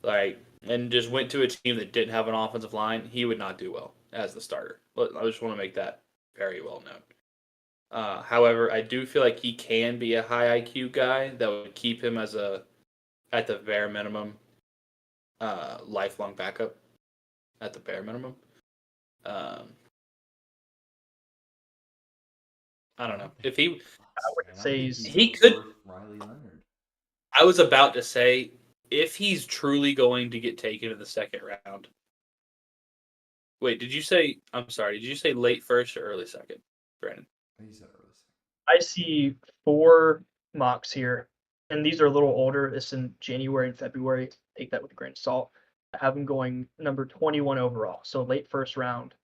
like, and just went to a team that didn't have an offensive line, he would not do well as the starter. But I just want to make that very well known. However, I do feel like he can be a high IQ guy that would keep him as at the bare minimum, lifelong backup at the bare minimum. I don't know if he. I would say he could. Riley Leonard. I was about to say if he's truly going to get taken in the second round. Wait, did you say? I'm sorry. Did you say late first or early second, Brandon? He said early second. I see 4 mocks here, and these are a little older. It's in January and February. Take that with a grain of salt. I have him going number 21 overall, so late first round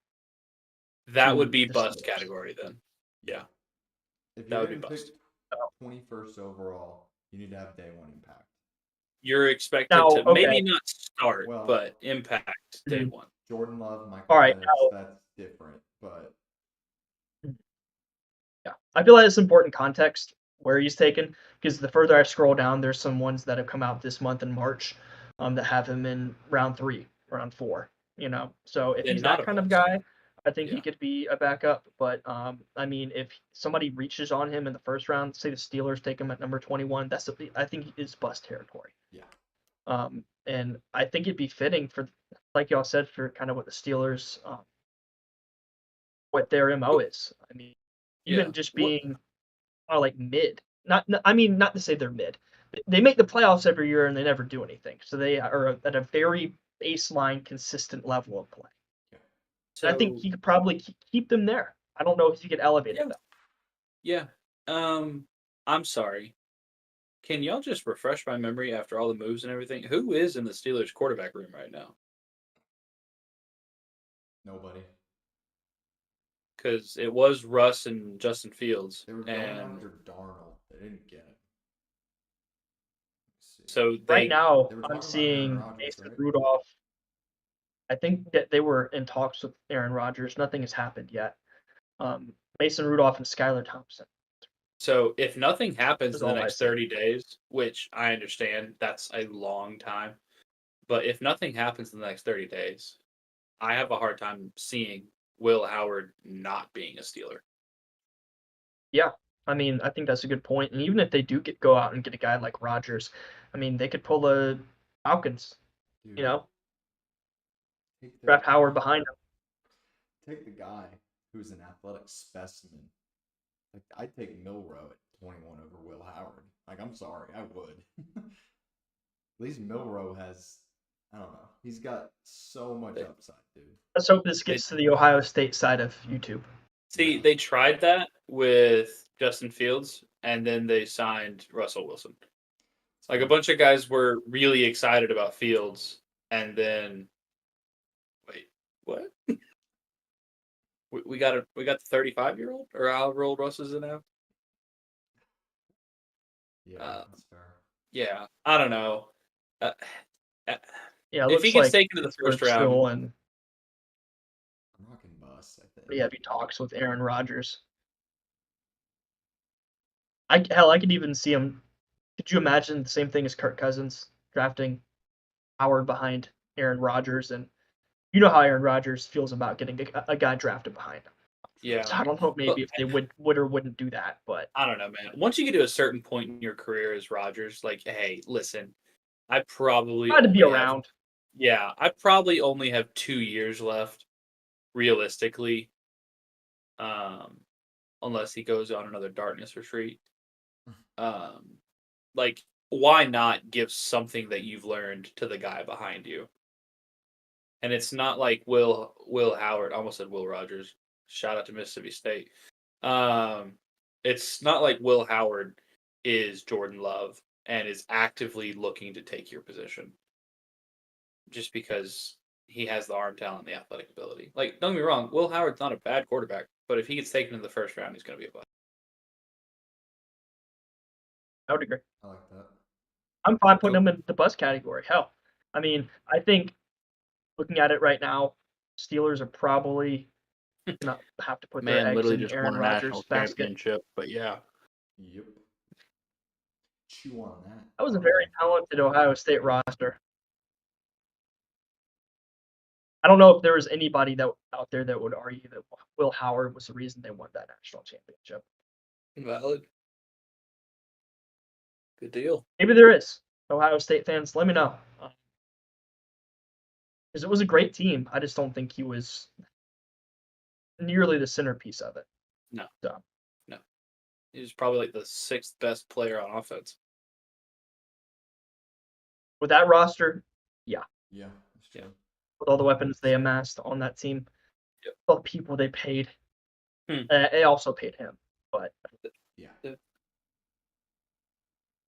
That would to be the bust Steelers. category then. Yeah, If that you're would be getting picked bust. 21st overall, you need to have day one impact. You're expected Now, to maybe okay. not start, Well- but impact day Mhm. one. Jordan Love, Michael All right, Penix, now- that's different. But Yeah, I feel like it's important context where he's taken because the further I scroll down, there's some ones that have come out this month in March, that have him in round 3, round 4. You know, so if Then he's not that a kind of bust. guy, I think he Yeah. could be a backup. But I mean, if somebody reaches on him in the first round, say the Steelers take him at number 21, I think it's bust territory. yeah, And I think it'd be fitting for, like y'all said, for kind of what the Steelers, what their MO is. I mean, even Yeah. just What being like mid. I mean, not to say they're mid. They make the playoffs every year and they never do anything. So they are at a very baseline, consistent level of play. And I think so he could probably keep them there. I don't know if he could elevate it though. yeah. I'm sorry. Can y'all just refresh my memory after all the moves and everything? Who is in the Steelers quarterback room right now? nobody. Because it was Russ and Justin Fields, They were going and after Darnold. They didn't get him. Let's see. so Right they now, They were I'm talking about Aaron seeing Rodgers, Mason right? Rudolph. I think that they were in talks with Aaron Rodgers. Nothing has happened yet. Mason Rudolph and Skylar Thompson. So if nothing happens That's in the all I next see. 30 days, which I understand that's a long time, but if nothing happens in the next 30 days, I have a hard time seeing Will Howard not being a Steeler. Yeah, I mean, I think that's a good point. And even if they do go out and get a guy like Rodgers, I mean, they could pull the Falcons. Dude, You know, take draft Howard behind him. Take the guy who's an athletic specimen. Like I'd take Milrow at 21 over Will Howard. Like I'm sorry, I would. At least Milrow has, I don't know, he's got so much upside, dude. Let's hope this gets to the Ohio State side of YouTube. See, Yeah. they tried that with Justin Fields, and then they signed Russell Wilson. Like a bunch of guys were really excited about Fields, and then wait, what? we got the 35-year-old or however old Russ is now. Yeah, that's fair. Yeah, I don't know. Yeah, it If he looks gets like taken to the Pittsburgh's first round, still in I'm rocking bus, I think. pretty heavy talks with Aaron Rodgers. I could even see him. Could you imagine the same thing as Kirk Cousins drafting Howard behind Aaron Rodgers? And you know how Aaron Rodgers feels about getting a guy drafted behind him. yeah. So I don't know maybe But if they would or wouldn't do that, but I don't know, man. Once you get to a certain point in your career as Rodgers, like, hey, listen, I probably try to be only have around. yeah, I probably only have 2 years left, realistically, unless he goes on another darkness retreat. Like, why not give something that you've learned to the guy behind you? And it's not like Will Howard. I almost said Will Rogers. Shout out to Mississippi State. It's not like Will Howard is Jordan Love and is actively looking to take your position just because he has the arm talent, the athletic ability. Like, don't get me wrong, Will Howard's not a bad quarterback, but if he gets taken in the first round, he's going to be a bust. I would agree. I like that. I'm fine putting him in the bus category. Hell, I mean, I think looking at it right now, Steelers are probably gonna have to put their Man, eggs literally in just Aaron won a national Rodgers' basket. championship, but yeah. Yep. Chew on that. That was a very talented Ohio State roster. I don't know if there was anybody out there that would argue that Will Howard was the reason they won that national championship. Valid. Good deal. Maybe there is. Ohio State fans, let me know. Because it was a great team. I just don't think he was nearly the centerpiece of it. No. So. No. He was probably like the 6th best player on offense. With that roster, yeah. Yeah, that's true. Yeah. With all the weapons they amassed on that team, Yep. all the people they paid. They also paid him, but Yeah.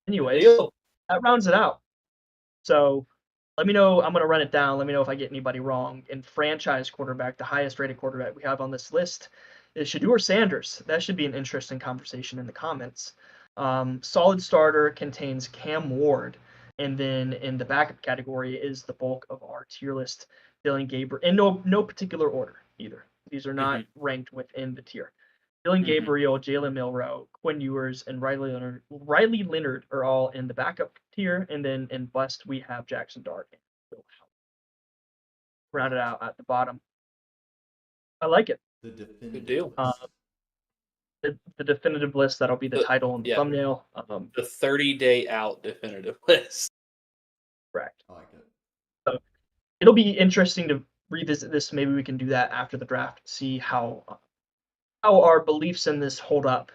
Anyways, Deal. that rounds it out. So let me know. I'm going to run it down. Let me know if I get anybody wrong. In franchise quarterback, the highest rated quarterback we have on this list is Shedeur Sanders. That should be an interesting conversation in the comments. Solid starter contains Cam Ward. And then in the backup category is the bulk of our tier list, Dylan Gabriel, in no particular order either. These are not ranked within the tier. Dylan Gabriel, Jalen Milroe, Quinn Ewers, and Riley Leonard are all in the backup tier, and then in bust we have Jackson Dart and Will Howard. Rounded out at the bottom. I like it. The definitive Good deal. list. The definitive list, that'll be the title and the thumbnail. The 30-day out definitive list. Correct. I like it. So it'll be interesting to revisit this. Maybe we can do that after the draft. See how our beliefs in this hold up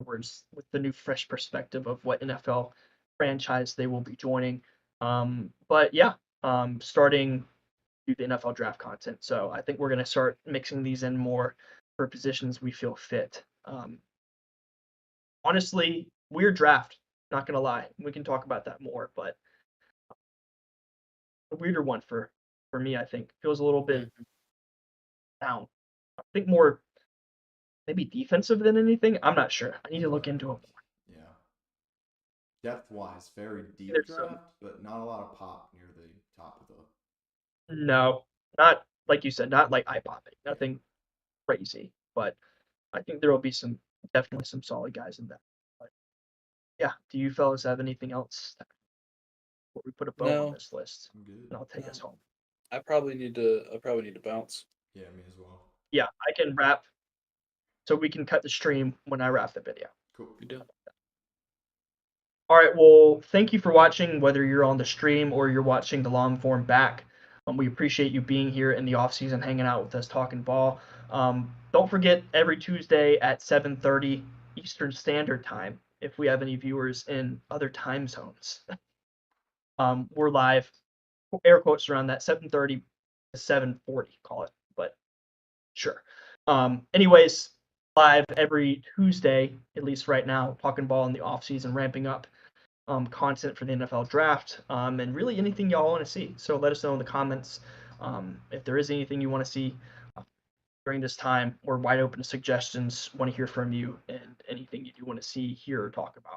with the new fresh perspective of what NFL franchise they will be joining. But yeah, starting do the NFL draft content. So I think we're going to start mixing these in more for positions we feel fit. Honestly, weird draft. Not going to lie. We can talk about that more, but a weirder one for me, I think. Feels a little bit down. I think more maybe defensive than anything. I'm not sure. I need to look into it more. Yeah. Depth wise, very deep There's draft, but not a lot of pop near the top of the. No, not like you said, not like eye popping. Nothing crazy, but I think there will be definitely some solid guys in that. But yeah, do you fellas have anything else before we put a bow on this list? I'm good. And I'll take us home. I probably need to bounce. Yeah, me as well. Yeah, I can wrap, so we can cut the stream when I wrap the video. Cool. Good deal. All right, well, thank you for watching, whether you're on the stream or you're watching the long form back. We appreciate you being here in the off season, hanging out with us, talking ball. Don't forget, every Tuesday at 7:30 Eastern Standard Time, if we have any viewers in other time zones, we're live, air quotes around that, 7:30 to 7:40, call it, but sure. Anyways, live every Tuesday, at least right now, talking ball in the off season, ramping up content for the NFL draft, and really anything y'all want to see. So let us know in the comments if there is anything you want to see during this time. We're wide open to suggestions, want to hear from you, and anything you do want to see, hear, or talk about.